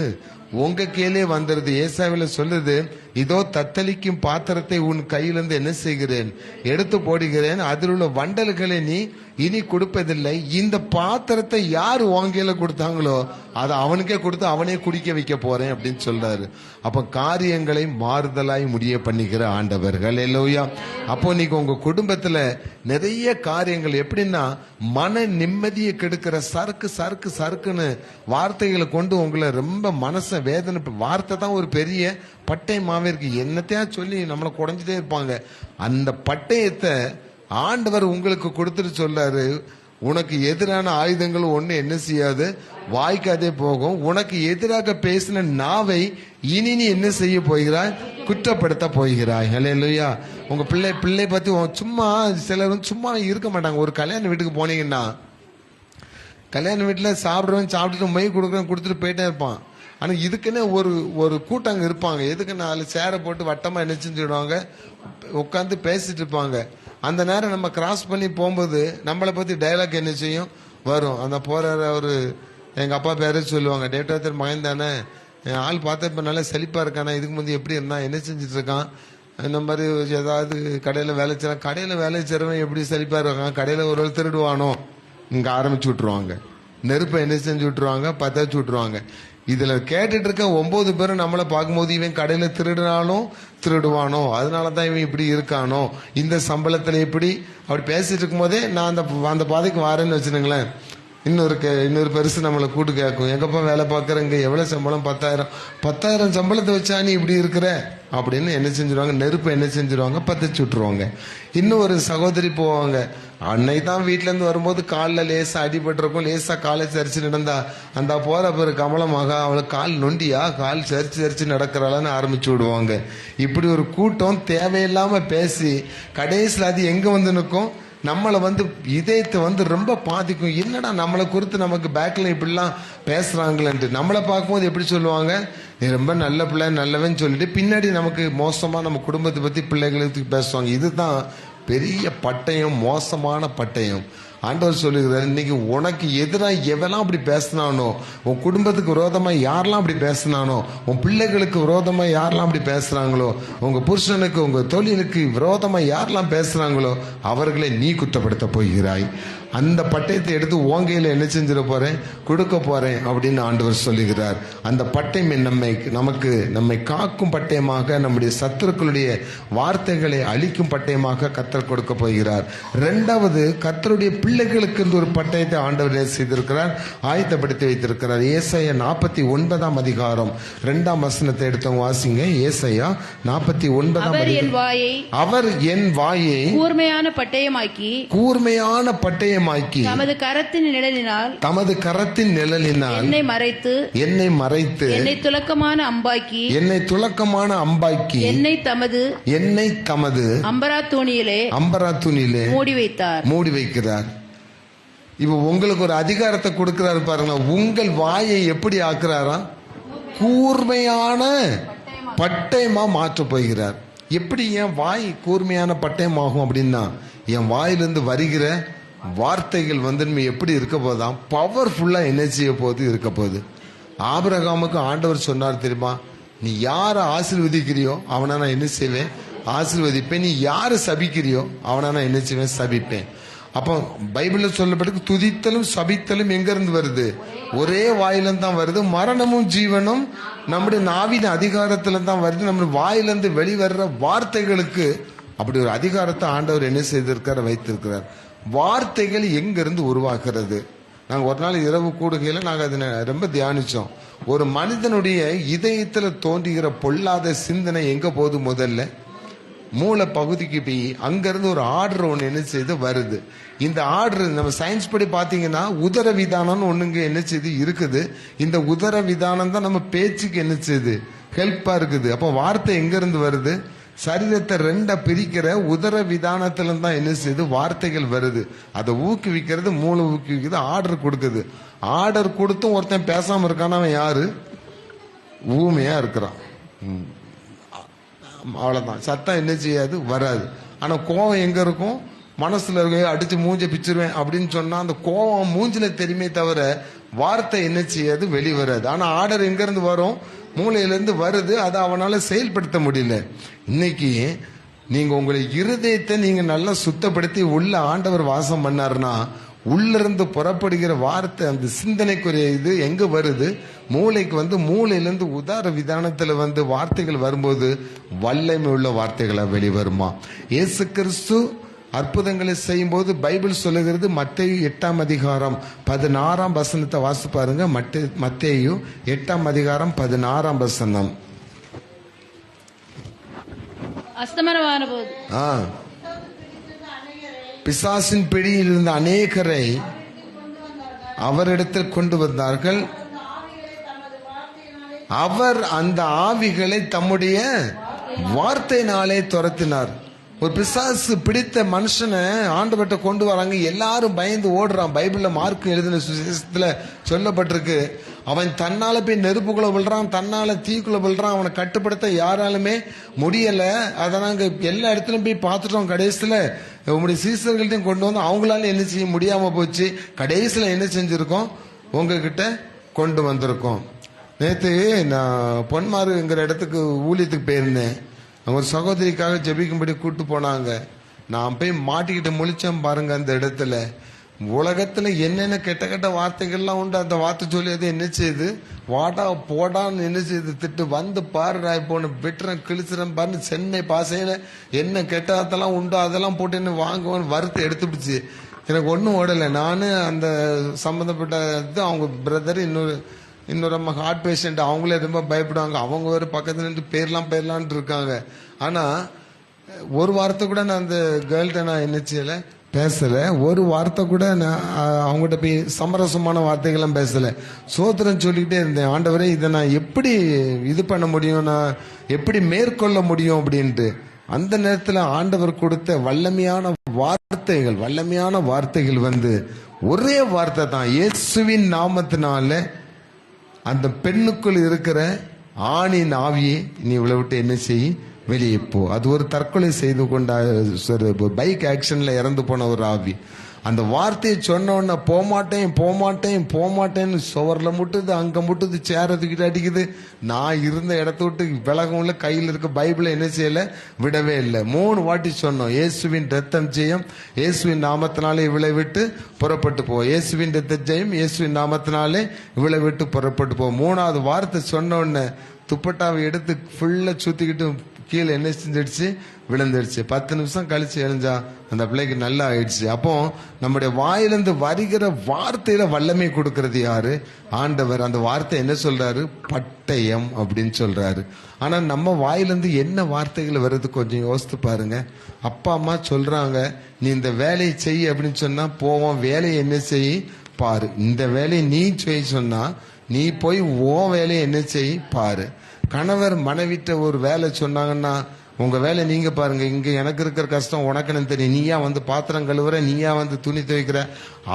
உங்க கையிலே வந்துருது. ஏசாவில சொல்லுது, இதோ தத்தளிக்கும் பாத்திரத்தை உன் கையிலிருந்து என்ன செய்கிறேன், எடுத்து போடுகிறேன், அதில் உள்ள வண்டல்களை நீ இனி கொடுப்பதில்லை. இந்த பாத்திரத்தை யார் வாங்கையில கொடுத்தாங்களோ அதை அவனுக்கே கொடுத்து அவனே குடிக்க வைக்க போறேன் அப்படின்னு சொல்றாரு. அப்ப காரியங்களை மாறுதலாய் முடிய பண்ணிக்கிற ஆண்டவர்கள். அல்லேலூயா. அப்போ நீங்க உங்க குடும்பத்துல நிறைய காரியங்கள் எப்படின்னா, மன நிம்மதியை கெடுக்கிற சறுக்கு சறுக்கு சறுக்குன்னு வார்த்தைகளை கொண்டு உங்களை ரொம்ப மனச வேதனை, வார்த்தை தான் ஒரு பெரிய பட்டயமாவே இருக்கு. என்னத்தையா சொல்லி நம்மளை குறைஞ்சிட்டே இருப்பாங்க. அந்த பட்டயத்தை ஆண்டவர் உங்களுக்கு கொடுத்துட்டு சொல்றாரு, உனக்கு எதிரான ஆயுதங்கள் ஒண்ணு என்ன செய்யாது, வாய்க்காதே போகும். உனக்கு எதிராக பேசின நாவை இனி நீ என்ன செய்ய போகிறாய், குற்றப்படுத்த போகிறாய். அல்லேலூயா. உங்க பிள்ளை பத்தி சும்மா சிலர் சும்மா இருக்க மாட்டாங்க. ஒரு கல்யாண வீட்டுக்கு போனீங்கன்னா, கல்யாண வீட்டுல சாப்பிடுறவன் சாப்பிட்டுட்டு மை கொடுத்துட்டு போயிட்டே இருப்பான். ஆனா இதுக்குன்னு ஒரு கூட்டங்க இருப்பாங்க. எதுக்குன்னு அதில் சேரை போட்டு வட்டமா என்ன செஞ்சுடுவாங்க, உட்காந்து பேசிட்டு இருப்பாங்க. அந்த நேரம் நம்ம கிராஸ் பண்ணி போகும்போது நம்மளை பத்தி டைலாக் என்ன செய்யும் வரும். அந்த போற ஒரு எங்க அப்பா பேரே சொல்லுவாங்க, டேட்டாத்தர் மகன் தானே, ஆள் பார்த்தா இப்ப நல்லா செழிப்பா இருக்கானா, இதுக்கு முந்தைய எப்படி இருந்தான், என்ன செஞ்சுட்டு இருக்கான், இந்த மாதிரி ஏதாவது கடையில வேலை செய்யறான், கடையில வேலை செய்யறவன் எப்படி செழிப்பா இருக்கான், கடையில ஒரு திருடுவானோ இங்க ஆரம்பிச்சு விட்டுருவாங்க. நெருப்பை என்ன செஞ்சு விட்டுருவாங்க, பத்த வச்சு விட்டுருவாங்க. இதுல கேட்டுட்டு இருக்க 9 பேரும் நம்மளை பார்க்கும்போது இவன் கடையில திருடுவானோ, அதனாலதான் இவன் இப்படி இருக்கானோ, இந்த சம்பளத்துல இப்படி அப்படி பேசிட்டு இருக்கும் போதே நான் அந்த பாதைக்கு வாரேன்னு வச்சுருங்களேன். இன்னொரு பெருசு நம்மளை கூட்டு கேட்கும், எங்கப்பா வேலை பார்க்கறங்க, எவ்வளவு சம்பளம், 10,000 சம்பளத்தை வச்சா நீ இப்படி இருக்கிற அப்படின்னு என்ன செஞ்சிருவாங்க, நெருப்பு என்ன செஞ்சிருவாங்க, பத்திச்சு விட்டுருவாங்க. இன்னும் ஒரு சகோதரி போவாங்க, அன்னை தான் வீட்டுல இருந்து வரும்போது காலில் லேசா அடிபட்டிருக்கும், லேசா காலை சரிச்சு நடந்தா, அந்த போற பேரு கமலமாக அவளுக்கு கால் நொண்டியா, கால் சரிச்சு நடக்கிறாளான்னு ஆரம்பிச்சு விடுவாங்க. இப்படி ஒரு கூட்டம் தேவையில்லாம பேசி கடைசியில் அது எங்க வந்து நிற்கும், நம்மளை வந்து இதயத்தை வந்து ரொம்ப பாதிக்கும். என்னடா நம்மளை குறித்து நமக்கு பேக்ல இப்படிலாம் பேசுறாங்களேன்ட்டு நம்மளை பார்க்கும்போது எப்படி சொல்லுவாங்க, நீ ரொம்ப நல்ல பிள்ளை நல்லவன்னு சொல்லிட்டு பின்னாடி நமக்கு மோசமா நம்ம குடும்பத்தை பத்தி பிள்ளைகளுக்கு பேசுவாங்க. இதுதான் பெரிய பட்டயம், மோசமான பட்டயம். ஆண்டவர் சொல்லுகிறார், இன்னைக்கு உனக்கு எதிராக எவெல்லாம் அப்படி பேசினானோ, உன் குடும்பத்துக்கு விரோதமா யாரெல்லாம் அப்படி பேசினானோ, உன் பிள்ளைகளுக்கு விரோதமா யாரெல்லாம் அப்படி பேசுறாங்களோ, உங்க புருஷனுக்கு உங்க தொழிலுக்கு விரோதமா யாரெல்லாம் பேசுறாங்களோ அவர்களை நீ குற்றப்படுத்த போகிறாய். அந்த பட்டயத்தை எடுத்து ஓங்கையில என்ன செஞ்சிட போறேன், கொடுக்க போறேன் அப்படின்னு ஆண்டவர் சொல்லுகிறார். அந்த பட்டயம் நம்மை காக்கும் பட்டயமாக, நம்முடைய சத்துருக்களுடைய வார்த்தைகளை அழிக்கும் பட்டயமாக கர்த்தர் கொடுக்க போகிறார். இரண்டாவது, கர்த்தருடைய பிள்ளைகளுக்கு ஒரு பட்டயத்தை ஆண்டவர் செய்திருக்கிறார், ஆயத்தப்படுத்தி வைத்திருக்கிறார். ஏசாயா 49 அதிகாரம் 2 வசனத்தை எடுத்தவங்க வாசிங்க. ஏசாயா 49 அவர் என் வாயை கூர்மையான பட்டயமாக்கி தமது கரத்தின் நிழலினால் என்னை மறைத்து என்னை துலக்கமான அம்பாக்கி என்னை தமது அம்பராத்தூணிலே மூடி வைக்கிறார். இப்ப உங்களுக்கு ஒரு அதிகாரத்தை கொடுக்கிறாரு பாருங்க. உங்கள் வாயை எப்படி ஆக்குறாரா, கூர்மையான பட்டயமா மாற்ற போகிறார். எப்படி என் வாய் கூர்மையான பட்டயம் ஆகும் அப்படின்னா, என் வாயிலிருந்து வருகிற வார்த்தைகள் வந்து எப்படி இருக்க போதுதான், பவர்ஃபுல்லா என்ன செய்ய போது இருக்க போகுது. ஆபிரகாமுக்கு ஆண்டவர் சொன்னார் தெரியுமா, நீ யாரை ஆசீர்வதிக்கிறியோ அவனை நான் என்ன செய்வேன், ஆசீர்வதிப்பேன். நீ யாரை சபிக்கிறியோ அவனை நான் என்ன செய்வேன், சபிப்பேன். அப்போ பைபிள்ல சொல்லப்பட்டு துதித்தலும் சபித்தலும் எங்க இருந்து வருது, ஒரே வாயிலிருந்து தான் வருது. மரணமும் ஜீவனும் நம்முடைய நாவின் அதிகாரத்துல தான் வருது. நம்முடைய வாயிலிருந்து வெளிவர்ற வார்த்தைகளுக்கு அப்படி ஒரு அதிகாரத்தை ஆண்டவர் என்ன செய்திருக்கார், வைத்திருக்கிறார். வார்த்தைகள் எங்கிருந்து உருவாக்குறது? நாங்கள் ஒரு நாள் இரவு கூடுகையில் நாங்கள் அதை ரொம்ப தியானிச்சோம். ஒரு மனிதனுடைய இதயத்துல தோன்றுகிற பொல்லாத சிந்தனை எங்க போகுது? முதல்ல மூளை பகுதிக்கு போய் அங்கிருந்து ஒரு ஆர்டர் ஒன்று என்ன செய்து வருது. இந்த ஆர்டர் நம்ம சயின்ஸ் படி பார்த்தீங்கன்னா உதர விதானம்னு ஒண்ணுங்க என்ன செய்து இருக்குது. இந்த உதர விதானம் தான் நம்ம பேச்சுக்கு என்ன செய்யுது, ஹெல்ப்பா இருக்குது. அப்போ வார்த்தை எங்க இருந்து வருது? சரீரத்தை ரெண்டா பிரிக்கிற உதர விதானத்துல தான் என்ன செய்யுது, வார்த்தைகள் வருது. அதை ஊக்குவிக்கிறது மூளை ஊக்குவிக்கிறது, ஆர்டர் கொடுக்குது. ஆர்டர் கொடுத்தும் ஒருத்தன் பேசாம இருக்கான அவன் யாரு? ஊமையா இருக்கிறான். அவ்வளவுதான். சத்தம் என்ன செய்யாது, வராது. ஆனா கோவம் எங்க இருக்கும்? மனசுல இருக்க அடிச்சு மூஞ்ச பிச்சிருவேன் அப்படின்னு சொன்னா அந்த கோவம் மூஞ்சில தெரியுமே தவிர வார்த்தை என்ன செய்யாது, வெளிவராது. ஆனா ஆர்டர் எங்க இருந்து வரும்? மூளையிலிருந்து வருது. அதை அவனால செயல்படுத்த முடியல. இன்னைக்கு நீங்க உங்களை இருதயத்தை நீங்க நல்லா சுத்தப்படுத்தி உள்ள ஆண்டவர் வாசம் பண்ணாருன்னா உள்ளிருந்து புறப்படுகிற வார்த்தை, அந்த சிந்தனைக்குரிய இது எங்க வருது? மூளைக்கு வந்து மூளையிலிருந்து உதார விதானத்துல வந்து வார்த்தைகள் வரும்போது வல்லமை உள்ள வார்த்தைகளா வெளிவருமா? இயேசு கிறிஸ்து அற்புதங்களை செய்யும் போது பைபிள் சொல்லுகிறது, மத்தேயு 8ஆம் அதிகாரம் 16ஆம் வசனத்தை வாசி பாருங்க. மத்தேயு 8ஆம் அதிகாரம் 16ஆம் வசனம். அஸ்தமனமான போது பிசாசின் பிடியில் இருந்த அநேகரை அவரிடத்தில் கொண்டு வந்தார்கள். அவர் அந்த ஆவிகளை தம்முடைய வார்த்தையினாலே துரத்தினார். ஒரு பிசாசு பிடித்த மனுஷனை ஆண்டவர்கிட்ட கொண்டு வராங்க. எல்லாரும் பயந்து ஓடுறான். பைபிள்ல மார்க் எழுதின சுவிசேஷத்துல சொல்லப்பட்டிருக்கு, அவன் தன்னால போய் நெருப்புக்குள்ள விழுறான், தன்னால தீக்குள்ள விழுறான். அவனை கட்டுப்படுத்த யாராலுமே முடியல. அதை நாங்க எல்லா இடத்துலயும் போய் பார்த்துட்டோம். கடைசியில உங்களுடைய சீசர்கள்ட்டையும் கொண்டு வந்து அவங்களால என்ன செய்ய முடியாம போச்சு. கடைசியில என்ன செஞ்சிருக்கோம், உங்ககிட்ட கொண்டு வந்திருக்கோம். நேற்று நான் பொன்மாறுங்கிற இடத்துக்கு ஊழியத்துக்கு போயிருந்தேன். ஒரு சகோதரிக்காக ஜெபிக்கும்படி கூட்டு போனாங்க. நான் போய் மாட்டிக்கிட்டு முழிச்சேன் பாருங்க. அந்த இடத்துல உலகத்துல என்னென்ன கெட்ட கெட்ட வார்த்தைகள்லாம் உண்டு. அந்த வார்த்தை சொல்லி அது என்ன செய்யுது, வாடா போடான்னு என்ன செய்யுது, திட்டு வந்து பாரு ராய் போன வெட்டுறேன் கிழிச்சுறேன் பாருன்னு சென்னை பாசையில என்ன கெட்டதெல்லாம் உண்டோ அதெல்லாம் போட்டு என்ன வாங்குவோன்னு வறுத்து எடுத்துடுச்சு. எனக்கு ஒன்றும் ஓடலை. நானு அந்த சம்பந்தப்பட்ட அவங்க பிரதர் இன்னொரு அம்மா ஹார்ட் பேஷண்ட், அவங்களே ரொம்ப பயப்படுவாங்க. அவங்க ஒரு பக்கத்துல இருந்து பேர்லாம் இருக்காங்க. ஆனா ஒரு வார்த்தை கூட நான் அந்த கேர்ள்கிட்ட நான் என்ன செய்யல, பேசல. ஒரு வார்த்தை கூட நான் அவங்ககிட்ட போய் சமரசமான வார்த்தைகள்லாம் பேசல. சோத்திரம் சொல்லிக்கிட்டே இருந்தேன், ஆண்டவரே இதை நான் எப்படி இது பண்ண முடியும், நான் எப்படி மேற்கொள்ள முடியும் அப்படின்ட்டு. அந்த நேரத்தில் ஆண்டவர் கொடுத்த வல்லமையான வார்த்தைகள் வந்து ஒரே வார்த்தை தான், இயேசுவின் நாமத்தினால அந்த பெண்ணுக்குள் இருக்கிற ஆணின் ஆவியை நீ இவ்வளவு விட்டு என்ன செய்ய, வெளியே போ. அது ஒரு தற்கொலை செய்து கொண்ட பைக் ஆக்சிடென்ட்ல இறந்து போன ஒரு ஆவி. அந்த வார்த்தையை சொன்ன உடனே போமாட்டேன்னு சுவர்ல முட்டுது, அங்க முட்டுது, சேரத்துக்கிட்ட அடிக்குது. நான் இருந்த இடத்த விட்டு விலகவும்ல, கையில் இருக்க பைபிளை என்ன செய்யல, விடவே இல்லை. 3 வாட்டி சொன்னோம், இயேசுவின் ரத்தம் ஜெயம், இயேசுவின் நாமத்தினாலே இவளை விட்டு புறப்பட்டு போ, இயேசுவின் ரத்தம் ஜெயம், இயேசுவின் நாமத்தினாலே இவளை விட்டு புறப்பட்டு போ. 3வது வார்த்தை சொன்ன உடனே துப்பட்டாவை எடுத்து ஃபுல்லா சுத்திக்கிட்டு கீழே என்ன செஞ்சிடுச்சு, விழுந்துடுச்சு. 10 நிமிஷம் கழிச்சு எழுந்தா அந்த பிள்ளைக்கு நல்லா ஆயிடுச்சு. அப்போ நம்முடைய வாயிலிருந்து வருகிற வார்த்தையில வல்லமை கொடுக்கறது யாரு? ஆண்டவர். அந்த வார்த்தை என்ன சொல்றாரு, பட்டயம் அப்படின்னு சொல்றாரு. ஆனா நம்ம வாயிலிருந்து என்ன வார்த்தைகள் வருது கொஞ்சம் யோசித்து பாருங்க. அப்பா அம்மா சொல்றாங்க, நீ இந்த வேலையை செய் அப்படின்னு சொன்னா போவோம். வேலையை என்ன செய் பாரு. இந்த வேலையை நீ செய் சொன்னா நீ போய் ஓ வேலையை என்ன செய் பாரு. கணவர் மனைவிட்ட ஒரு வேலை சொன்னாங்கன்னா, உங்க வேலை நீங்க பாருங்க, இங்க எனக்கு இருக்கிற கஷ்டம் உனக்கு எனக்கு தெரியும், நீயா வந்து பாத்திரம் கழுவுற, நீயா வந்து துணி துவைக்கிற.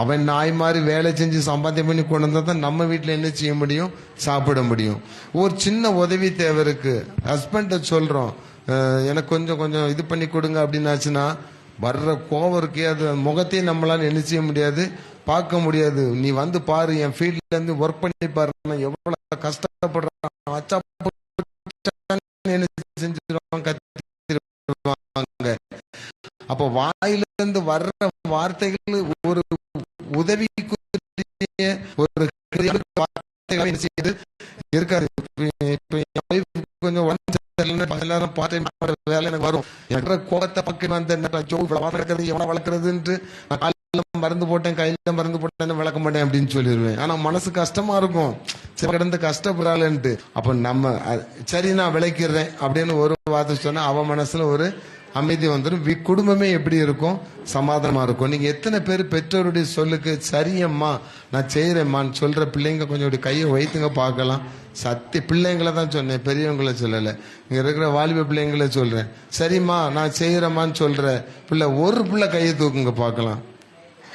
அவன் நாய் மாதிரி வேலை செஞ்சு சம்பாத்தியம் பண்ணி கொண்டு வந்தா தான் நம்ம வீட்டுல என்ன செய்ய முடியும், சாப்பிட முடியும். ஒரு சின்ன உதவி தேவை இருக்கு, ஹஸ்பண்ட சொல்றோம், எனக்கு கொஞ்சம் இது பண்ணி கொடுங்க அப்படின்னாச்சுன்னா வர்ற கோவம் இருக்கே, அது முகத்தையும் நம்மளால என்ன செய்ய முடியாது, பார்க்க முடியாது. நீ வந்து பாரு, என் ஃபீல்ட்ல இருந்து ஒர்க் பண்ணி பாரு, எவ்வளவு கஷ்டப்படுறான், என்ன செஞ்சிருவாங்க, கத்திருவாங்க. அப்ப வாயிலிருந்து வர்ற வார்த்தைகள் ஒரு உதவிக்குரிய ஒரு வார்த்தைகள் இருக்காது. கொஞ்சம் எல்லாரும் பார்த்து வேலை எனக்கு வரும். எனக்கு கோபத்தை பக்கம் வந்து வளர்க்கறது எவனை வளர்க்கறதுன்ட்டு நான் காலையில மருந்து போட்டேன் கையில மருந்து போட்டேன் விளக்க மாட்டேன் அப்படின்னு சொல்லிடுவேன். ஆனா மனசு கஷ்டமா இருக்கும், சரி கிடந்து கஷ்டப்படாலன்ட்டு. அப்ப நம்ம சரி நான் விளைக்கிறேன் அப்படின்னு ஒரு வார்த்தை சொன்னா அவன் மனசுல ஒரு அமைதி வந்துடும். குடும்பமே எப்படி இருக்கும், சமாதானமா இருக்கும். நீங்க எத்தனை பேர் பெற்றோருடைய சொல்லுக்கு சரியம்மா நான் செய்யறேம்மான்னு சொல்ற பிள்ளைங்க கொஞ்சம் இப்படி கையை வைத்துங்க பார்க்கலாம். சத்திய பிள்ளைங்களை தான் சொன்னேன், பெரியவங்களை சொல்லலை. இங்க இருக்கிற வாலிப பிள்ளைங்களை சொல்றேன். சரிம்மா நான் செய்யறேம்மான்னு சொல்ற பிள்ளை ஒரு பிள்ளை கையை தூக்குங்க பார்க்கலாம்.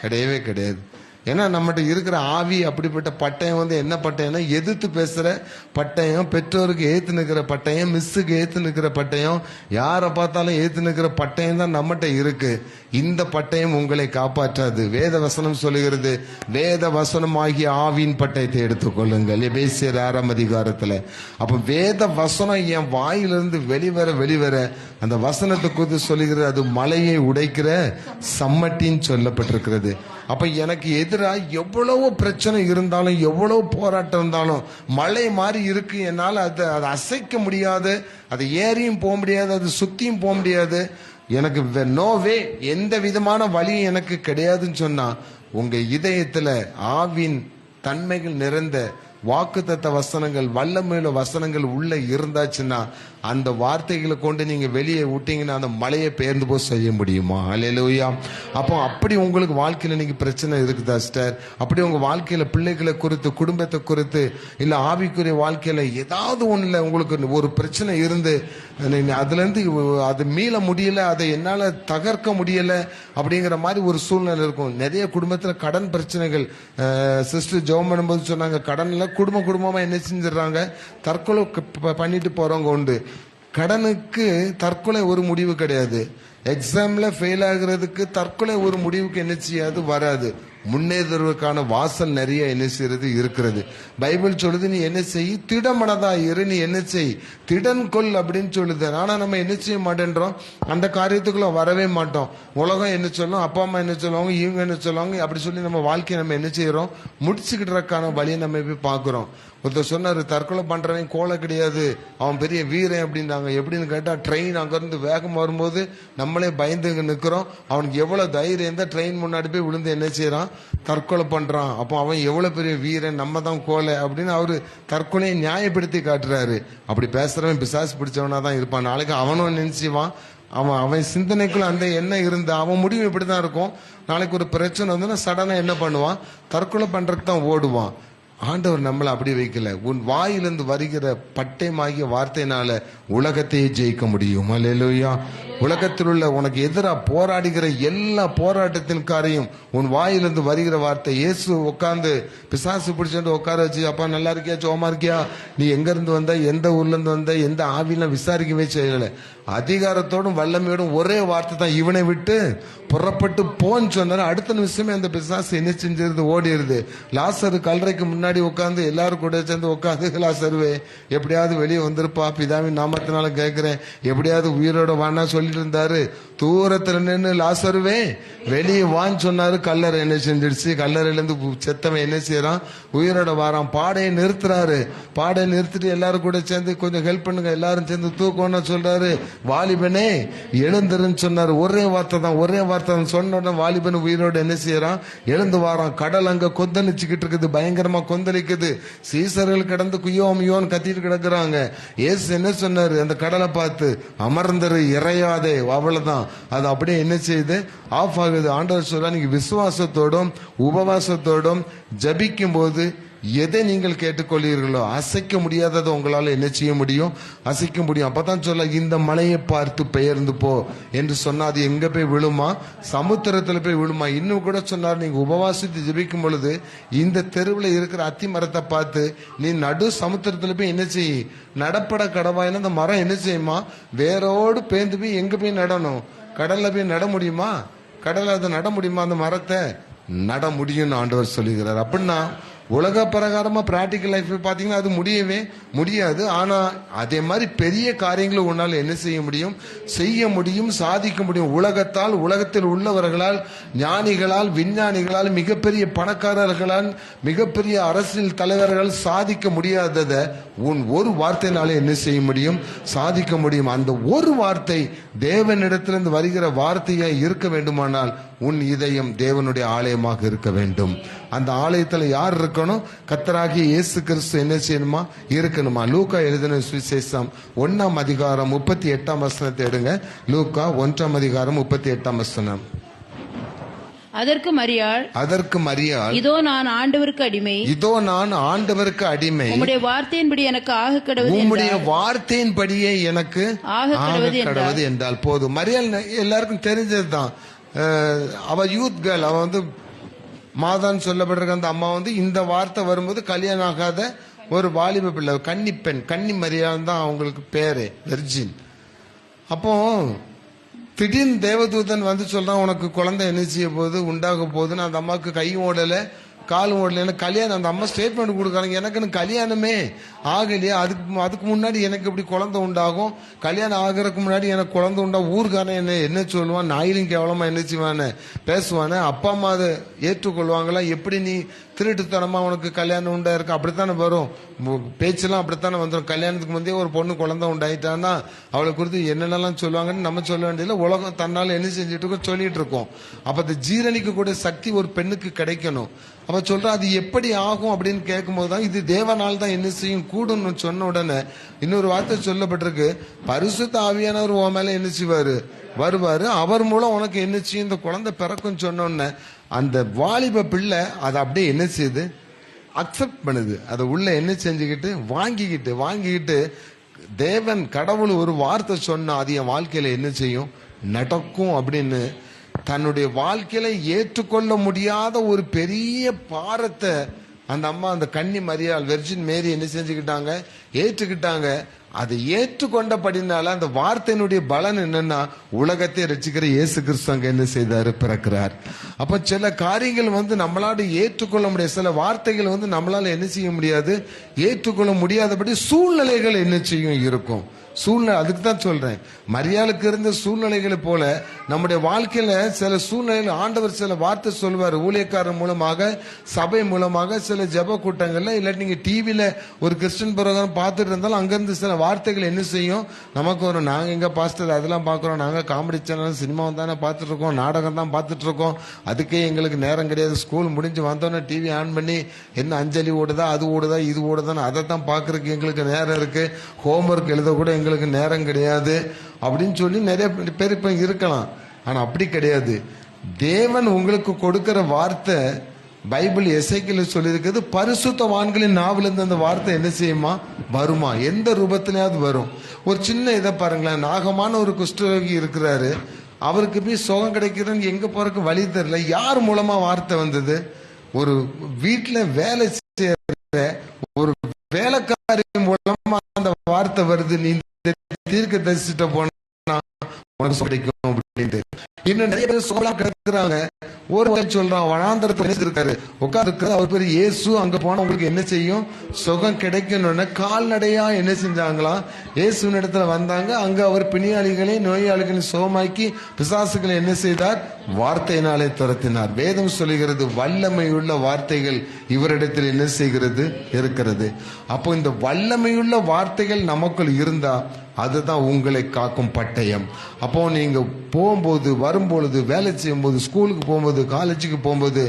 கிடையவே கிடையாது. ஏன்னா நம்மகிட்ட இருக்கிற ஆவி அப்படிப்பட்ட பட்டயம் வந்து என்ன பட்டயம்னா எதிர்த்து பேசுற பட்டயம், பெற்றோருக்கு ஏத்து நிற்கிற பட்டயம், மிஸ்ஸுக்கு ஏத்து நிற்கிற பட்டயம், யாரை பார்த்தாலும் ஏத்து நிற்கிற பட்டயம் தான் நம்மகிட்ட இருக்கு. இந்த பட்டயம் உங்களை காப்பாற்றாது. வேத வசனம் சொல்லுகிறது, வேத வசனம் ஆகிய ஆவியின் பட்டயத்தை எடுத்துக்கொள்ளுங்கள், எபேசியர் 6ஆம் அதிகாரத்துல. அப்ப வேத வசனம் என் வாயிலிருந்து வெளிவர அந்த வசனத்தை குறித்து சொல்லுகிறது, அது மலையை உடைக்கிற சம்மட்டின்னு சொல்லப்பட்டிருக்கிறது. அப்ப எனக்கு எதிராக எவ்வளவு பிரச்சனை இருந்தாலும் எவ்வளவு போராட்டம் இருந்தாலும் மலை மாதிரி இருக்கு, என்னால் அதை அசைக்க முடியாது, அதை ஏறியும் போக முடியாது, அது சுத்தியும் போக முடியாது, எனக்கு நோவே எந்த விதமான வழியும் எனக்கு கிடையாதுன்னு சொன்னா உங்க இதயத்துல ஆவின் தன்மைகள் நிறைந்த வாக்குத்தத்த வசனங்கள், வல்லமையுள்ள வசனங்கள் உள்ள இருந்தாச்சுன்னா அந்த வார்த்தைகளை கொண்டு நீங்க வெளியே விட்டீங்கன்னா அந்த மலையை பெயர்ந்து போய் செய்ய முடியுமா? அல்லேலூயா. அப்போ அப்படி உங்களுக்கு வாழ்க்கையில நீங்க பிரச்சனை இருக்குதா சிஸ்டர்? அப்படி உங்க வாழ்க்கையில பிள்ளைகளை குறித்து, குடும்பத்தை குறித்து, இல்ல ஆவிக்குரிய வாழ்க்கையில ஏதாவது ஒண்ணுல உங்களுக்கு ஒரு பிரச்சனை இருந்து அதுல இருந்து அது மீள முடியல, அதை என்னால தகர்க்க முடியல அப்படிங்கிற மாதிரி ஒரு சூழ்நிலை இருக்கும். நிறைய குடும்பத்துல கடன் பிரச்சனைகள். சிஸ்டர் ஜெபம் பண்ணும்போது சொன்னாங்க, கடன்ல குடும்பமா என்ன செஞ்சிடறாங்க, தற்கொலை பண்ணிட்டு போறவங்க உண்டு. கடனுக்கு தற்கொலை ஒரு முடிவு கிடையாது. எக்ஸாம்ல ஃபெயில் ஆகுறதுக்கு தற்கொலை ஒரு முடிவுக்கு என்ன செய்யாது, வராது. முன்னேறுவதற்கான வாசல் நிறைய என்ன செய்யறது இருக்கிறது. பைபிள் சொல்லுது, நீ என்ன செய், திடமனதா இரு, நீ என்ன செய், திடன் கொள் அப்படின்னு சொல்லுது. ஆனா நம்ம என்ன செய்ய மாட்டேன்றோம், அந்த காரியத்துக்குள்ள வரவே மாட்டோம். உலகம் என்ன சொல்லும், அப்பா அம்மா என்ன சொல்லுவாங்க, இவங்க என்ன சொல்லுவாங்க, அப்படி சொல்லி நம்ம வாழ்க்கையை நம்ம என்ன செய்யறோம், முடிச்சுக்கிட்டதுக்கான வழியை நம்ம போய் பாக்குறோம். ஒருத்தர் சொன்னாரு, தற்கொலை பண்றவன் கோலை கிடையாது, அவன் பெரிய வீரன் அப்படின்னாங்க. எப்படின்னு கேட்டா, ட்ரெயின் அங்கிருந்து வேகம் வரும்போது நம்மளே பயந்து நிக்கிறோம். அவனுக்கு எவ்வளவு தைரியம் இருந்தா ட்ரெயின் முன்னாடி போய் விழுந்து என்ன செய்யறான், தற்கொலை பண்றான். அப்போ அவன் எவ்வளவு பெரிய வீரன், நம்ம தான் கோலை அப்படின்னு அவரு தற்கொலையை நியாயப்படுத்தி காட்டுறாரு. அப்படி பேசுறவன் பிசாசு பிடிச்சவனா தான் இருப்பான். நாளைக்கு அவனும் நினைச்சுவான், அவன் சிந்தனைக்குள்ள அந்த எண்ணம் இருந்து அவன் முடிவு இப்படிதான் இருக்கும். நாளைக்கு ஒரு பிரச்சனை வந்து சடனா என்ன பண்ணுவான், தற்கொலை பண்றதுக்கு தான் ஓடுவான். ஆண்டவர் நம்மளை அப்படி வைக்கல. உன் வாயிலிருந்து வருகிற பட்டயமாகிய வார்த்தையினால உலகத்தையே ஜெயிக்க முடியும். அல்லேலூயா. உலகத்தில் உள்ள உனக்கு எதிராக போராடுகிற எல்லா போராட்டத்தின் காரியம் உன் வாயிலிருந்து வருகிற வார்த்தை. இயேசு உட்கார்ந்து பிசாசு பிடிச்சிட்டு உட்கார வச்சு, அப்பா நல்லா இருக்கியா, சோமா இருக்கியா, நீ எங்க இருந்து வந்த, எந்த ஊர்ல இருந்து வந்த, எந்த ஆவிலாம் விசாரிக்கவே செய்யல. அதிகாரத்தோடும் வல்லமையோடும் ஒரே வார்த்தை தான், இவனை விட்டு புறப்பட்டு போன்னு சொன்னாரு. அடுத்த நிமிஷமே அந்த பிசாசு என்ன செஞ்சிருது, ஓடிடுது. லாசரு கல்லறைக்கு முன்னாடி உட்காந்து எல்லாரும் கூட சேர்ந்து உட்காந்து, லாசருவே எப்படியாவது வெளியே வந்திருப்பா, பிதாவின் நாமத்தினால கேட்கிறேன், எப்படியாவது உயிரோட வானா சொல்லிட்டு இருந்தாரு. தூரத்துல நின்று லாசருவே வெளியே வான்னு சொன்னாரு. கல்லறை என்ன செஞ்சிடுச்சு, கல்லறையில இருந்து செத்தவன் என்ன செய்யறான், உயிரோட வாரான். பாடையை நிறுத்துறாரு. பாடையை நிறுத்திட்டு எல்லாரும் கூட சேர்ந்து கொஞ்சம் ஹெல்ப் பண்ணுங்க, எல்லாரும் சேர்ந்து தூக்கம்னு சொல்றாரு. வாலிபனே எழுந்துருன்னு சொன்னாரு. ஒரே வார்த்தை தான், ஒரே வார்த்தை தான் சொன்ன உடனே வாலிபன் உயிரோடு என்ன செய்யறான், எழுந்து வாரான். கடல் அங்க கொந்தளிச்சுக்கிட்டு இருக்குது, பயங்கரமா கொந்தளிக்குது. சீசர்கள் கிடந்து குய்யோமியோன்னு கத்திட்டு கிடக்குறாங்க. ஏசு என்ன சொன்னாரு, அந்த கடலை பார்த்து அமர்ந்தரு, இறையாதே, அவ்வளவுதான். அது அப்படியே என்ன செய்யுது, ஆஃப் ஆகுது. ஆண்டவர் சொல்ற, நீங்க விசுவாசத்தோடும் உபவாசத்தோடும் ஜபிக்கும் போது எதை நீங்கள் கேட்டுக்கொள்கிறீர்களோ அசைக்க முடியாததை உங்களால என்ன செய்ய முடியும், அசைக்க முடியும். அப்பதான் சொல்ல, இந்த மலையை பார்த்து பெயர்ந்து போ என்று சொன்னா அது எங்க போய் விழுமா, சமுத்திரத்துல போய் விழுமா. இன்னும் கூட சொன்னார், நீங்க உபவாசித்து ஜெபிக்கும் பொழுது இந்த தெருவில் இருக்கிற அத்தி மரத்தை பார்த்து நீ நடு சமுத்திரத்துல போய் என்ன செய்ய, நடப்பட கடவாயில அந்த மரம் என்ன செய்யுமா, வேரோடு பேந்து போய் எங்க போய் நடணும், கடல்ல போய் நட முடியுமா, கடல்ல அதை நட முடியுமா, அந்த மரத்தை நட முடியும்னு ஆண்டவர் சொல்லுகிறார். அப்படின்னா உலக பிரகாரமா பிராக்டிக்கல் லைஃப் பாத்தீங்கன்னா அது முடியவே முடியாது. ஆனா அதே மாதிரி பெரிய காரியங்களை உன்னால் என்ன செய்ய முடியும்? செய்ய முடியும், சாதிக்க முடியும். உலகத்தால், உலகத்தில் உள்ளவர்களால், ஞானிகளால், விஞ்ஞானிகளால், மிகப்பெரிய பணக்காரர்களால், மிகப்பெரிய அரசியல் தலைவர்கள் சாதிக்க முடியாததை உன் ஒரு வார்த்தையினால என்ன செய்ய முடியும்? சாதிக்க முடியும். அந்த ஒரு வார்த்தை தேவனிடத்திலிருந்து வருகிற வார்த்தையா இருக்க வேண்டுமானால் உன் இதயம் தேவனுடைய ஆலயமாக இருக்க வேண்டும். அந்த ஆலயத்தில் யார் இருக்கணும்? கர்த்தராகிய இயேசு கிறிஸ்து என்ன செய்யணுமா? இருக்கணுமா? லூக்கா எழுதின சுவிசேஷம் 1ஆம் அதிகாரம் 38ஆம் வசனத்தை எடுங்க. லூக்கா 1ஆம் அதிகாரம் 38ஆம் வசனம். அதற்கு மரியாள், இதோ நான் ஆண்டவருக்கு அடிமை, உம்முடைய வார்த்தையின்படி எனக்கு ஆக கடவுது, உம்முடைய வார்த்தையின்படியே எனக்கு ஆக கடவுது என்றால் போதும். மரியாள் எல்லாருக்கும் தெரிஞ்சதுதான். அவ யூத் கேர்ள், அவ வந்து மாதான்னு சொல்லப்படுற அந்த அம்மா வந்து இந்த வார்த்தை வரும்போது கல்யாணம் ஆகாத ஒரு வாலிப பிள்ளை, கன்னிப்பெண், கன்னி மரியாள் தான் அவங்களுக்கு பேரு, வெர்ஜின். அப்போ திடீர்னு தேவதூதன் வந்து சொல்றான், உனக்கு குழந்தை என்ன செய்ய போகுது, உண்டாக போகுதுன்னு. அந்த அம்மாவுக்கு கையும் ஓடலை காலும் ஓடல. எனக்கு கல்யாணம், அந்த அம்மா ஸ்டேட்மெண்ட் கொடுக்குறாங்க, எனக்குன்னு கல்யாணமே ஆகலையா, அதுக்கு முன்னாடி எனக்கு இப்படி குழந்தை உண்டாகும், கல்யாணம் ஆகிறதுக்கு முன்னாடி எனக்கு குழந்தை உண்டாகும், ஊருக்காரன் என்ன சொல்லுவான், நாயிலும் கேவலமா என்ன செய்வானே பேசுவானே, அப்பா அம்மா அதை ஏற்றுக்கொள்வாங்களா, எப்படி நீ திருட்டுத்தனமா உனக்கு கல்யாணம் உண்டா இருக்கு, அப்படித்தானே வரும் பேச்செல்லாம், அப்படித்தானே வந்துடும். கல்யாணத்துக்கு முந்தைய ஒரு பொண்ணு குழந்தை உண்டாயிட்டான்னா அவளை குறித்து என்னென்னலாம் சொல்லுவாங்கன்னு நம்ம சொல்ல வேண்டியதில்லை, உலகம் தன்னால என்ன செஞ்சுட்டு இருக்கோம் சொல்லிட்டு இருக்கோம். அப்ப அந்த ஜீரணிக்க கூடிய சக்தி ஒரு பெண்ணுக்கு கிடைக்கணும். அவ சொல்றா அது எப்படி ஆகும் அப்படின்னு கேட்கும்போது தான் இது தேவனால் தான் என்ன செய்யும் கூடும்னு சொன்ன உடனே இன்னொரு வார்த்தை சொல்லப்பட்டிருக்கு, பரிசுத்த ஆவியானவர் உன் மேல என்ன செய்வாரு, வருவாரு, அவர் மூலம் உனக்கு என்ன செய்யும் இந்த குழந்தை பிறக்கும் சொன்ன உடனே அந்த வாலிப பிள்ளை அதை அப்படியே என்ன செய்யுது, அக்செப்ட் பண்ணுது. அதை உள்ள என்ன செஞ்சுக்கிட்டு வாங்கிக்கிட்டு தேவன் கடவுள் ஒரு வார்த்தை சொன்னா அது என் வாழ்க்கையில என்ன செய்யும், நடக்கும் அப்படின்னு தன்னுடைய வாழ்க்கையில ஏற்றுக்கொள்ள முடியாத ஒரு பெரிய பாரத்தை அந்த அம்மா, அந்த கன்னி மரியாள், வெர்ஜின் மேரி என்ன செஞ்சுக்கிட்டாங்க, ஏற்றுக்கிட்டாங்க. அதை ஏற்றுக்கொண்டபடினால அந்த வார்த்தையினுடைய பலன் என்னன்னா உலகத்தை ரட்சிக்கிற இயேசு கிறிஸ்து அங்க என்ன செய்தாரு, பிறக்கிறார். அப்ப சில காரியங்கள் வந்து நம்மளால ஏற்றுக்கொள்ள முடியாது, சில வார்த்தைகள் வந்து நம்மளால என்ன செய்ய முடியாது, ஏற்றுக்கொள்ள முடியாதபடி சூழ்நிலைகள் என்ன செய்யும் இருக்கும். சூழ்நிலை, அதுக்கு தான் சொல்றேன், மரியாளுக்கு இருந்த சூழ்நிலைகளை போல நம்முடைய வாழ்க்கையில சில சூழ்நிலைகள் ஆண்டவர் சில வார்த்தை சொல்வார், ஊழியக்காரர் மூலமாக, சபை மூலமாக, சில ஜெப கூட்டங்கள்ல, இல்லாட்டி நீங்க டிவியில ஒரு கிறிஸ்டியன் ப்ரோக்ராம் பார்த்துட்டு இருந்தாலும் அங்கிருந்து சில வார்த்தைகள் என்ன செய்யும் நமக்கு வரும். நாங்க எங்க பாஸ்டர் அதெல்லாம் பார்க்கிறோம், நாங்க காமெடி சேனல் சினிமா தானே பார்த்துட்டு இருக்கோம், நாடகம் தான் பார்த்துட்டு இருக்கோம், அதுக்கே எங்களுக்கு நேரம் கிடையாது. ஸ்கூல் முடிஞ்சு வந்தோன்னே டிவி ஆன் பண்ணி என்ன அஞ்சலி ஓடுதா, அது ஓடுதா, இது ஓடுதான்னு அதை தான் பார்க்கறதுக்கு எங்களுக்கு நேரம் இருக்கு, ஹோம்ஒர்க் எழுத கூட எங்களுக்கு நேரம் கிடையாது அப்படின்னு சொல்லி நிறைய பேர் இப்ப இருக்கலாம். ஆனா அப்படி கிடையாது. தேவன் உங்களுக்கு கொடுக்கிற வார்த்தை, பைபிள் எசேக்கியேல் சொல்லியிருக்கிறது, பரிசுத்தவான்களின் நாவிலிருந்து அந்த வார்த்தை என்ன செய்யுமா, வருமா, எந்த ரூபத்திலேயாவது வரும். ஒரு சின்ன இதை பாருங்களேன், நாகமான ஒரு குஷ்டரோகி இருக்கிறாரு, அவருக்கு போய் சுகம் கிடைக்கிறதுன்னு எங்க போறதுக்கு வழி தெரியல, யார் மூலமா வார்த்தை வந்தது, ஒரு வீட்டுல வேலை செய்யற ஒரு வேலைக்காரி மூலமா அந்த வார்த்தை வருது, நீ தீர்க்க தரிசிட்ட போனா உனக்கு கிடைக்கும் அப்படின்ட்டு. இன்னும் நிறைய பேர் சோழா கிடக்குறாங்க. ஒரு சொல்றான், வனாந்தரத்துல இருக்காரு, உட்கார்ந்து அவர் பேர் இயேசு, அங்க போனா உங்களுக்கு என்ன செய்யும், சுகம் கிடைக்கணும்னு கால்நடையா என்ன செஞ்சாங்களாம், இயேசுவின் இடத்துல வந்தாங்க. அங்க அவர் பிணியாளிகளை, நோயாளிகளை சுகமாக்கி பிசாசுகளை என்ன செய்தார், வார்த்தையினாலே துரத்தினார். வேதம் சொல்லுகிறது, வல்லமையுள்ள வார்த்தைகள் இவரிடத்தில் என்ன செய்கிறது, இருக்கிறது. அப்போ இந்த வல்லமையுள்ள வார்த்தைகள் நமக்குள் இருந்தா அதுதான் உங்களை காக்கும் பட்டயம். அப்போ நீங்க போகும்போது, வரும்பொழுது, வேலை செய்யும் போது, ஸ்கூலுக்கு போகும்போது, காலேஜுக்கு போகும்போது,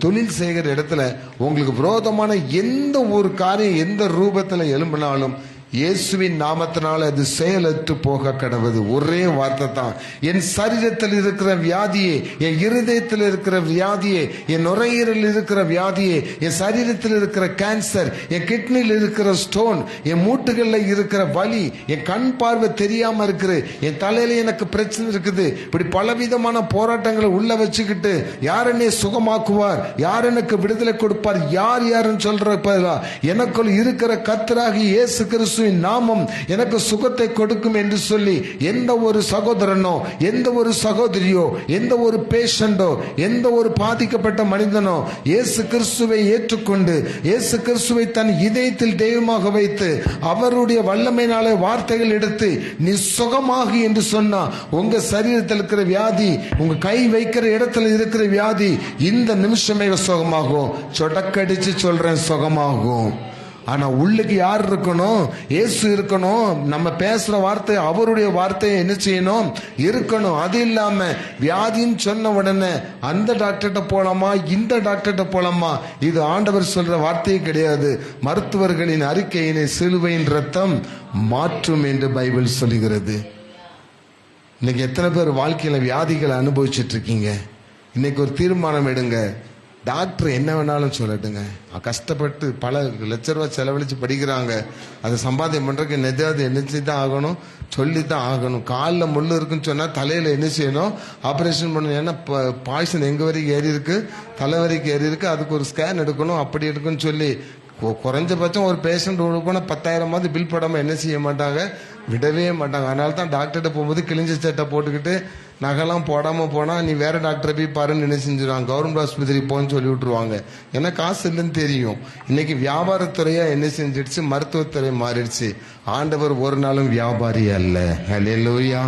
தொழில் செய்கிற இடத்துல உங்களுக்கு விரோதமான எந்த ஒரு காரியம் எந்த ரூபத்துல எழும்பினாலும் இயேசுவின் நாமத்தினால அது செயலற்று போக கடவுது. ஒரே வார்த்தை தான், என் சரீரத்தில் இருக்கிற வியாதியே, என் இருதயத்தில் இருக்கிற வியாதியே, என் நுரையீரலில் இருக்கிற வியாதியே, என் சரீரத்தில் இருக்கிற கேன்சர், என் கிட்னியில் இருக்கிற ஸ்டோன், என் மூட்டுகளில் இருக்கிற வலி, என் கண் பார்வை தெரியாம இருக்குது, என் தலையில எனக்கு பிரச்சனை இருக்குது, இப்படி பலவிதமான போராட்டங்களை உள்ள வச்சுக்கிட்டு யார் என்னை சுகமாக்குவார், யார் எனக்கு விடுதலை கொடுப்பார், யாருன்னு சொல்ற எனக்குள் இருக்கிற கர்த்தராகிய இயேசு கிறிஸ்து இயேசுவின் நாமம் எனக்கு சுகத்தை கொடுக்கும் என்று சொல்லி எந்த ஒரு சகோதரனோ, எந்த ஒரு சகோதரியோ, எந்த ஒரு பேஷண்டோ, எந்த ஒரு பாதிக்கப்பட்ட மனிதனோ இயேசு கிறிஸ்துவை ஏற்றுக்கொண்டு இயேசு கிறிஸ்துவை தன் இதயத்தில் தெய்வமாக வைத்து அவருடைய வல்லமையினாலே வார்த்தைகள் எடுத்து நீ சுகமாகு என்று சொன்னா, உங்க சரீரத்தில் இருக்கிற வியாதி, உங்க கை வைக்கிற இடத்துல இருக்கிற வியாதி இந்த நிமிஷமே சுகமாகும். சொடக்கடிச்சு சொல்றேன், சுகமாகும். ஆனா உள்ளுக்கு யார் இருக்கணும்? இயேசு இருக்கணும். நம்ம பேசுற வார்த்தை அவருடைய வார்த்தையை என்ன செய்யணும்? இருக்கணும். அது இல்லாம வியாதின்னு சொன்ன உடனே அந்த டாக்டர்கிட்ட போலாமா, இந்த டாக்டர்கிட்ட போலாமா, இது ஆண்டவர் சொல்ற வார்த்தையே கிடையாது. மருத்துவர்களின் அறிக்கையினை சிலுவையின் ரத்தம் மாற்றும் என்று பைபிள் சொல்லுகிறது. இன்னைக்கு எத்தனை பேர் வாழ்க்கையில வியாதிகளை அனுபவிச்சுட்டு இருக்கீங்க? இன்னைக்கு ஒரு தீர்மானம் எடுங்க. டாக்டர் என்ன வேணாலும் சொல்லட்டுங்க, கஷ்டப்பட்டு பல லட்ச ரூபாய் செலவழிச்சு படிக்கிறாங்க, அதை சம்பாத்தியம் பண்றதுக்கு எதாவது என்ன தான் ஆகணும், சொல்லித்தான் ஆகணும். காலில் முள்ளு இருக்குன்னு சொன்னா தலையில என்ன செய்யணும்? ஆபரேஷன் பண்ணணும். ஏன்னா பாய்சன் எங்க வரைக்கும் ஏறி இருக்கு, தலை வரைக்கும் ஏறி இருக்கு, அதுக்கு ஒரு ஸ்கேன் எடுக்கணும், அப்படி எடுக்குன்னு சொல்லி குறைஞ்சபட்சம் ஒரு பேஷண்ட் போனால் 10,000 பில் போடாம என்ன செய்ய மாட்டாங்க, விடவே மாட்டாங்க. அதனால தான் டாக்டர்கிட்ட போகும்போது கிழிஞ்ச சட்டை போட்டுக்கிட்டு நகைலாம் போடாம போனா நீ வேற டாக்டரை போய் பாருன்னு என்ன செஞ்சிருவாங்க, கவர்மெண்ட் ஆஸ்பத்திரி போன்னு சொல்லி விட்டுருவாங்க. ஏன்னா காசு இல்லைன்னு தெரியும். இன்னைக்கு வியாபாரத்துறையா என்ன செஞ்சிடுச்சு? மருத்துவத்துறை மாறிடுச்சு. ஆண்டவர் ஒரு நாளும் வியாபாரி அல்ல. ஹல்லேலூயா.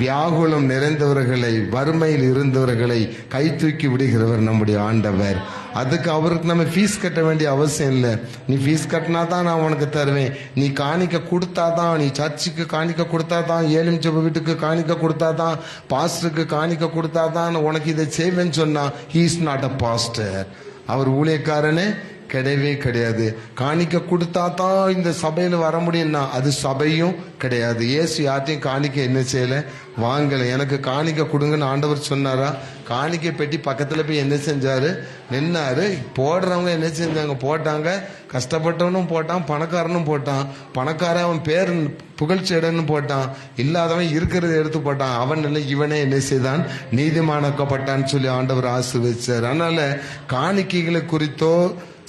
வியாகுலம் நிறைந்தவர்களை, வறுமையில் இருந்தவர்களை கை தூக்கி விடுகிறவர் நம்முடைய ஆண்டவர். அதுக்கு அவருக்கு நம்ம ஃபீஸ் கட்ட வேண்டிய அவசியம் இல்லை. நீ ஃபீஸ் கட்டினா தான் நான் உனக்கு தருவேன், நீ காணிக்க கொடுத்தாதான், நீ சர்ச்சுக்கு காணிக்க கொடுத்தாதான், ஏழும் வீட்டுக்கு காணிக்க கொடுத்தாதான், பாஸ்டருக்கு காணிக்க கொடுத்தாதான் உனக்கு இதை செய்வேன்னு சொன்னா, he is not a pastor. அவர் ஊழியக்காரனே கிடையவே கிடையாது. காணிக்க கொடுத்தா தான் இந்த சபையில வர முடியும்னா அது சபையும் கிடையாது. இயேசு யார்ட்டையும் காணிக்க என்ன செய்யல, வாங்கல. எனக்கு காணிக்க கொடுங்கன்னு ஆண்டவர் சொன்னாரா? காணிக்கை பெட்டி பக்கத்துல போய் என்ன செஞ்சாரு? நின்னாரு. போடுறவங்க என்ன செஞ்சாங்க? போட்டாங்க. கஷ்டப்பட்டவனும் போட்டான், பணக்காரனும் போட்டான். பணக்காரன் அவன் பேர் புகழ்ச்சியடன்னு போட்டான், இல்லாதவன் இருக்கிறத எடுத்து போட்டான். அவன் இல்லை, இவனே என்ன செய்தான்? நீதிமானாக்கப்பட்டான்னு சொல்லி ஆண்டவர் ஆசீர்வதிச்சார். அதனால காணிக்கைகளை குறித்தோ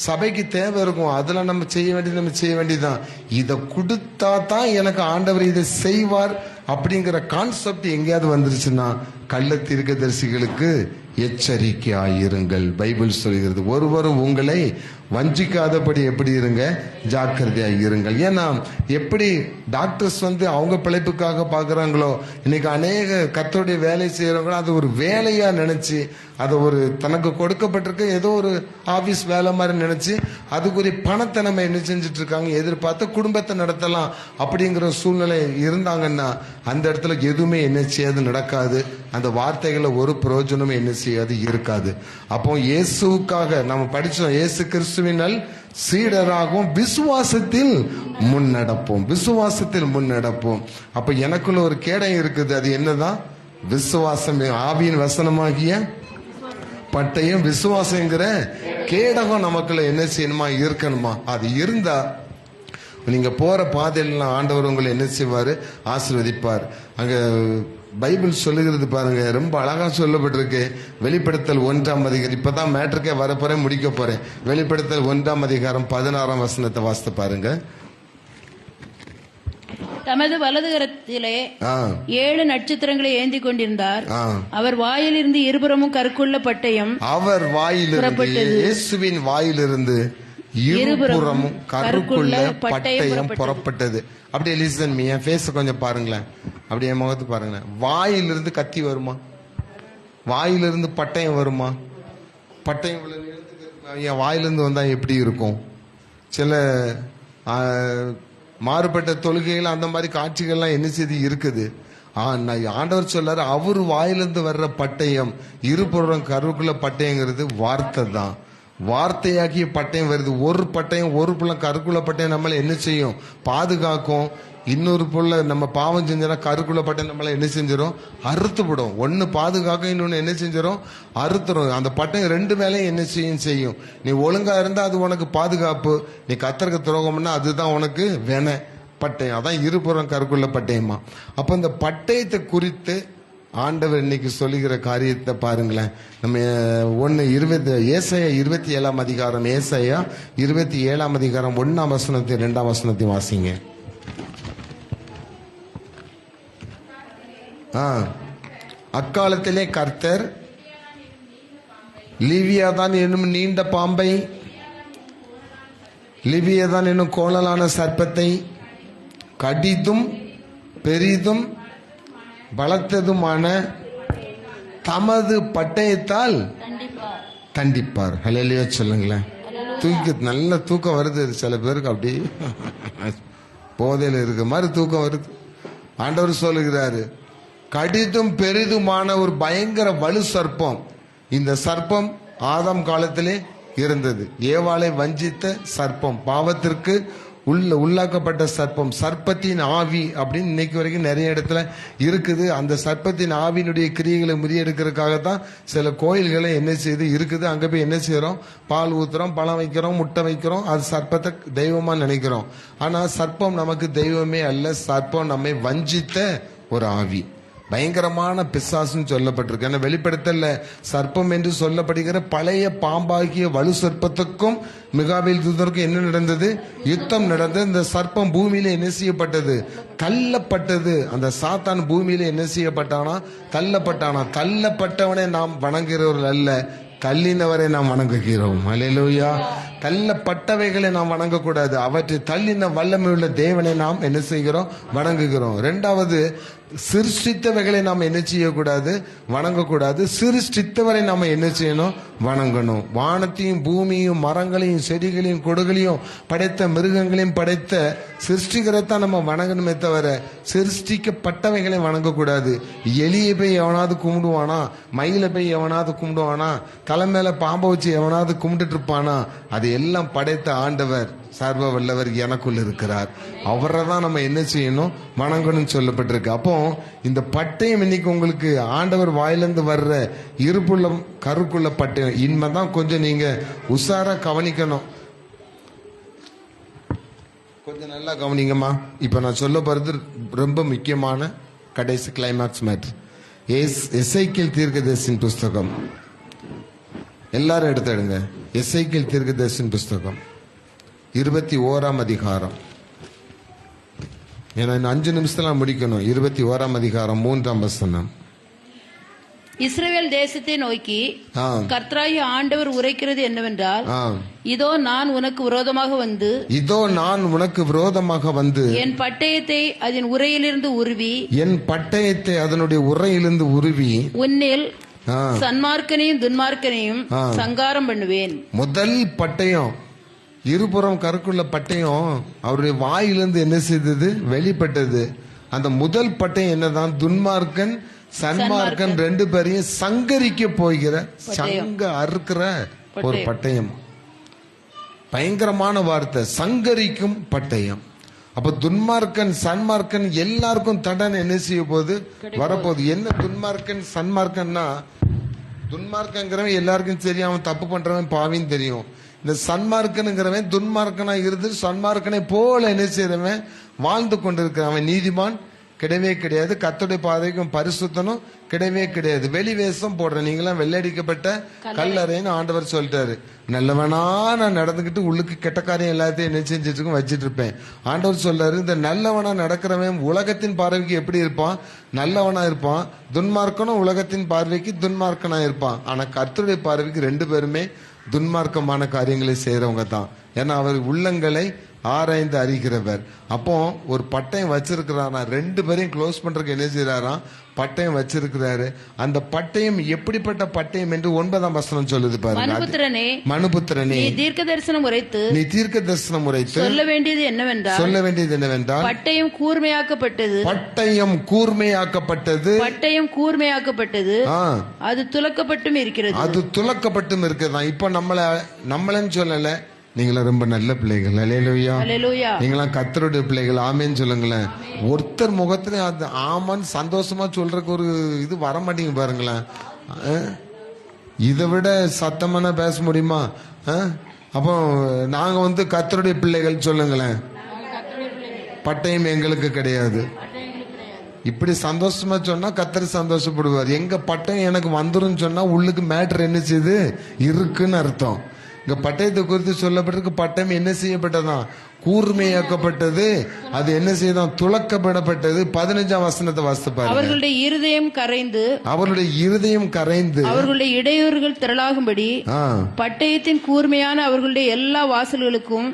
சபைக்கு தேவை இருக்கும், அதுல நம்ம செய்ய வேண்டியதுதான். இதை கொடுத்தா தான் எனக்கு ஆண்டவர் இதை செய்வார் அப்படிங்கிற கான்செப்ட் எங்கேயாவது வந்துருச்சுன்னா கள்ள தீர்க்கதரிசிகளுக்கு எச்சரிக்கையாயிருங்கள். பைபிள் சொல்கிறது, ஒருவரும் உங்களை வஞ்சிக்காதபடி எப்படி இருங்க, ஜாக்கிரதையாக இருங்கள். ஏன்னா எப்படி டாக்டர்ஸ் அவங்க பிழைப்புக்காக பார்க்குறாங்களோ, இன்னைக்கு அநேக கர்த்தருடைய வேலை செய்யறவங்களும் அது ஒரு வேலையா நினைச்சு, அதை ஒரு தனக்கு கொடுக்கப்பட்டிருக்க ஏதோ ஒரு ஆபீஸ் வேலை மாதிரி நினைச்சு அதுக்குரிய பணத்தை நம்ம என்ன செஞ்சுட்டு இருக்காங்க, எதிர்பார்த்து குடும்பத்தை நடத்தலாம் அப்படிங்கிற சூழ்நிலை இருந்தாங்கன்னா அந்த இடத்துல எதுவுமே என்ன செய்யாது, நடக்காது. அந்த வார்த்தைகளை ஒரு பிரயோஜனமே என்ன செய்யாது, இருக்காது. அப்போ இயேசுக்காக நம்ம படிச்சோம், இயேசு கிறிஸ்துவினால் சீடராகவும் விசுவாசத்தில் முன்னடப்போம், விசுவாசத்தில் முன்னடப்போம். அப்ப எனக்குள்ள ஒரு கேடம் இருக்குது, அது என்னதான்? விசுவாசம். ஆவியின் வசனமாகிய பட்டயம் விசுவாசங்கிற கேடகம் நமக்குள்ள என்ன செய்யணுமா, இருக்கணுமா. அது இருந்தா நீங்க போற பாதையில ஆண்டவர் உங்களை என்ன செய்வாரு, ஆசீர்வதிப்பார். அங்க பைபிள் சொல்லுகிறது பாருங்க, ரொம்ப அழகா சொல்லப்பட்டிருக்கு. வெளிப்படுத்தல் 1ஆம் அதிகாரம், இப்பதான் மேட்ருக்கே வரப்போறேன், முடிக்க போறேன். வெளிப்படுத்தல் 1ஆம் அதிகாரம் 16ஆம் வசனத்தை வாசித்து பாருங்க. தமது வலது கரத்திலே 7 நட்சத்திரங்களை ஏந்தி கொண்டிருந்தார். அவர் வாயிலிருந்து இருபுறமும் கருக்குள்ள பட்டயம், அவர் வாயிலிருந்து, இயேசுவின் வாயிலிருந்து இருபுறமும் கருக்குள்ள பட்டயம் புறப்பட்டது. அப்படியே லிசன் மீ, என் ஃபேஸ் கொஞ்சம் பாருங்களேன், அப்படியே என் முகத்து பாருங்களேன். வாயிலிருந்து கத்தி வருமா? வாயிலிருந்து பட்டயம் வருமா? பட்டயம் என் வாயிலிருந்து வந்தா எப்படி இருக்கும்? சில மாறுபட்ட தொழுகைகள் அந்த மாதிரி காட்சிகள்லாம் என்ன செய்து இருக்குது. ஆண்டவர் சொல்லாரு, அவர் வாயிலிருந்து வர்ற பட்டயம், இருபுறம் கருக்குள்ள பட்டயங்கிறது வார்த்தை தான். வார்த்தையாக்கிய பட்டயம் வருது. ஒரு பட்டயம், ஒரு புள்ள கருக்குள்ள பட்டயம் நம்மள என்ன செய்யும், பாதுகாக்கும். இன்னொரு புள்ள நம்ம பாவம் செஞ்சோம்னா கருக்குள்ள பட்டயம் நம்மள என்ன செஞ்சிடும், அறுத்துவிடும். ஒன்னு பாதுகாக்க, இன்னொன்னு என்ன செஞ்சிடும், அறுத்துரும். அந்த பட்டயம் ரெண்டு மேலையும் என்ன செய்யும். நீ ஒழுங்கா இருந்தா அது உனக்கு பாதுகாப்பு, நீ கத்தருக்கு துரோகம்னா அதுதான் உனக்கு வேண பட்டயம். அதான் இருபுறம் கருக்குள்ள பட்டயமா. அப்ப இந்த பட்டயத்தை குறித்து ஆண்டவர் இன்னைக்கு சொல்லுகிற காரியத்தை பாருங்களேன். நம்ம ஏசாயா 27ஆம் அதிகாரம், ஏசாயா 27ஆம் அதிகாரம் 1ஆம் வசனத்தை 2ஆம் வசனத்தை வாசிங்க. அக்காலத்திலே கர்த்தர் லிவியாதான் என்னும் நீண்ட பாம்பை, லிவியாதான் என்னும் கோணலான சர்ப்பத்தை, கடிதும் பெரிதும் பலத்ததுமான தமது பட்டயத்தால் தண்டிப்பார். ஹல்லேலூயா சொல்லுங்களேன். நல்ல தூக்கம் வருது சில பேருக்கு, அப்படி போதையில் இருக்க மாதிரி தூக்கம் வருது. ஆண்டவர் சொல்லுகிறாரு, கடிதும் பெரிதுமான ஒரு பயங்கர வலு சர்ப்பம். இந்த சர்ப்பம் ஆதாம் காலத்திலே இருந்தது. ஏவாளை வஞ்சித்த சர்ப்பம், பாவத்திற்கு உள்ளாக்கப்பட்ட சர்ப்பம், சர்ப்பத்தின் ஆவி அப்படின்னு இன்னைக்கு வரைக்கும் நிறைய இடத்துல இருக்குது. அந்த சர்ப்பத்தின் ஆவியினுடைய கிரியைகளை முறியெடுக்கிறதுக்காகத்தான் சில கோயில்களை என்ன செய்து இருக்குது. அங்க போய் என்ன செய்யறோம், பால் ஊத்துறோம், பழம் வைக்கிறோம், முட்டை வைக்கிறோம், அது சர்ப்பத்தை தெய்வமா நினைக்கிறோம். ஆனா சர்ப்பம் நமக்கு தெய்வமே அல்ல. சர்ப்பம் நம்மை வஞ்சித்த ஒரு ஆவி, பயங்கரமான பிசாசுன்னு சொல்லப்பட்டிருக்கு. ஏன்னா வெளிப்படுத்தல சர்ப்பம் என்று சொல்லப்படுகிற பழைய பாம்பாகிய வலு சர்ப்பத்துக்கும் மிகாவேல் தூதருக்கும் என்ன நடந்தது, யுத்தம் நடந்தது. இந்த சர்ப்பம் பூமியில என்ன செய்யப்பட்டது, தள்ளப்பட்டது. அந்த சாத்தான் பூமியில என்ன செய்யப்பட்டானா, தள்ளப்பட்டானா. தள்ளப்பட்டவனை நாம் வணங்குகிறவர்கள் அல்ல, தள்ளினவரை நாம் வணங்குகிறோம். அல்லேலூயா. தள்ளப்பட்டவைகளை நாம் வணங்கக்கூடாது, அவற்றை தள்ளின வல்லமை உள்ள தேவனை நாம் என்ன செய்கிறோம், வணங்குகிறோம். இரண்டாவது, சிருஷ்டித்தவைகளை நாம் என்ன செய்யக்கூடாது, வணங்கக்கூடாது. சிருஷ்டித்தவரை நாம என்ன செய்யணும், வணங்கணும். வானத்தையும் பூமியும் மரங்களையும் செடிகளையும் கொடுகளையும் படைத்த மிருகங்களையும் படைத்த சிருஷ்டிகரைத்தான் நம்ம வணங்கணுமே தவிர சிருஷ்டிக்கப்பட்டவைகளை வணங்கக்கூடாது. எலியை போய் எவனாவது கும்பிடுவானா, மயிலை போய் எவனாவது கும்பிடுவானா, தலை மேல பாம்பை வச்சு எவனாவது கும்பிட்டு இருப்பானா? அது எல்லாம் படைத்த ஆண்டவர் சர்வ வல்லவர் எனக்குள் இருக்கிறார். அவரை தான் நம்ம என்ன செய்யணும், வணங்கணும்னு சொல்லப்பட்டிருக்கு. அப்போ இந்த பட்டயம் இன்னைக்கு உங்களுக்கு ஆண்டவர் வாயிலிருந்து வர்ற இருப்புள்ள கருக்குள்ள பட்டயம் இன்மைதான். கொஞ்சம் நீங்க உஷாரா கவனிக்கணும். கொஞ்சம் நல்லா கவனிங்கம்மா. இப்ப நான் சொல்ல போறது ரொம்ப முக்கியமான கடைசி கிளைமாக்ஸ் மேட்ரு. எசேக்கியேல் தீர்க்கதரிசியின் புஸ்தகம் எல்லாரும் எடுத்துடுங்க. எசேக்கியேல் தீர்க்கதரிசியின் புஸ்தகம் 21ஆம் அதிகாரம். ஏன்னா 5 நிமிஷத்துல முடிக்கணும். 21ஆம் அதிகாரம் 3ஆம் வசனம். இஸ்ரவேல் தேசத்தை நோக்கி கர்த்தராகிய ஆண்டவர் உரைக்கிறது என்னவென்றால், இதோ நான் உனக்கு விரோதமாக வந்து என் பட்டயத்தை அதன் உரையிலிருந்து உருவி உன்னில் சன்மார்க்கனையும் துன்மார்க்கனையும் சங்காரம் பண்ணுவேன். முதல் பட்டயம், இருபுறம் கருக்குள்ள பட்டயம் அவருடைய வாயிலிருந்து என்ன செய்தது, வெளிப்பட்டது. அந்த முதல் பட்டயம் என்னதான், துன்மார்க்கன் சன்மார்க்கன் ரெண்டு பேரையும் சங்கரிக்க போகிற, சங்க அறுக்கிற ஒரு பட்டயம். பயங்கரமான வார்த்தை, சங்கரிக்கும் பட்டயம். அப்ப துன்மார்க்கன் சன்மார்க்கன் எல்லாருக்கும் தண்டனை என்ன செய்ய போகுது, வரப்போகுது. என்ன துன்மார்க்கன் சன்மார்க்கன்னா, துன்மார்க்கங்கிறவன் எல்லாருக்கும் தெரியும், அவன் தப்பு பண்றவன் பாவின்னு தெரியும். இந்த சன்மார்க்கனுங்கிறவன் துன்மார்க்கனா இருந்து சன்மார்க்கனை போல என்ன செய்யறவன் வாழ்ந்து கொண்டிருக்கிறான். அவன் நீதிமான் கிடையவே கிடையாது. கர்த்தருடைய பார்வைக்கும் பரிசுத்தனும் கிடையவே கிடையாது. வெளி வேஷம் போடுற நீங்களாம் வெள்ளடிக்கப்பட்ட கல்லறைன்னு ஆண்டவர் சொல்லிட்டாரு. நல்லவனா நான் நடந்துகிட்டு உள்ளுக்கு கெட்ட காரியம் எல்லாத்தையும் என்ன செஞ்சுட்டு வச்சிட்டு இருப்பேன். ஆண்டவர் சொல்றாரு, இந்த நல்லவனா நடக்கிறவன் உலகத்தின் பார்வைக்கு எப்படி இருப்பான், நல்லவனா இருப்பான். துன்மார்க்கனும் உலகத்தின் பார்வைக்கு துன்மார்க்கனா இருப்பான். ஆனா கர்த்தருடைய பார்வைக்கு ரெண்டு பேருமே துன்மார்க்கமான காரியங்களை செய்யறவங்க தான். ஏன்னா அவர் உள்ளங்களை ஆராய்ந்து அறிகிறவர். அப்போ ஒரு பட்டயம் வச்சிருக்கிறாரா, ரெண்டு பேரையும் க்ளோஸ் பண்றதுக்கு என்ன செய்யறாராம், பட்டயம் வச்சிருக்கிறாரு. அந்த பட்டயம் எப்படிப்பட்ட பட்டயம் என்று 9ஆம் வசனம் சொல்லுது பாருங்க. மனுபுத்திரனே, நீ தீர்க்க தரிசனம் உரைத்து சொல்ல வேண்டியது என்னவென்றால், பட்டயம் கூர்மையாக்கப்பட்டது, அது துலக்கப்பட்டும் இருக்கிறது. இப்ப நம்மளன்னு சொல்லல, நீங்களாம் ரொம்ப நல்ல பிள்ளைகள். அல்லேலூயா. நீங்களாம் கர்த்தருடைய பிள்ளைகள். ஆமேன்னு சொல்லுங்களேன். ஒருத்தர் முகத்துல அது ஆமான்னு சந்தோஷமா சொல்றதுக்கு ஒரு இது வர மாட்டீங்க பாருங்களேன். இதை விட சத்தமான பேச முடியுமா? அப்போ நாங்க கர்த்தருடைய பிள்ளைகள் சொல்லுங்களேன். பட்டயம் எங்களுக்கு கிடையாது. இப்படி சந்தோஷமா சொன்னா கர்த்தர் சந்தோஷப்படுவார். எங்க பட்டயம் எனக்கு வந்துரும் சொன்னா உள்ளுக்கு மேட்டர் என்ன செய்யுது, இருக்குன்னு அர்த்தம். இங்க பட்டயத்தை குறித்து சொல்லப்பட்டிருக்கு. பட்டயம் என்ன செய்யப்பட்டதான், கூர்மையாக்கப்பட்டது. அது என்ன செய்தான்? துலக்கப்படப்பட்டது. 15ஆம் வசனத்தை வாசித்து பாருங்க. அவர்களுடைய இருதயம் கரைந்து, அவர்களுடைய இருதயம் கரைந்து, அவர்களுடைய இடையூறுகள் திரளாகும்படி பட்டயத்தின் கூர்மையான அவர்களுடைய எல்லா வாசல்களுக்கும்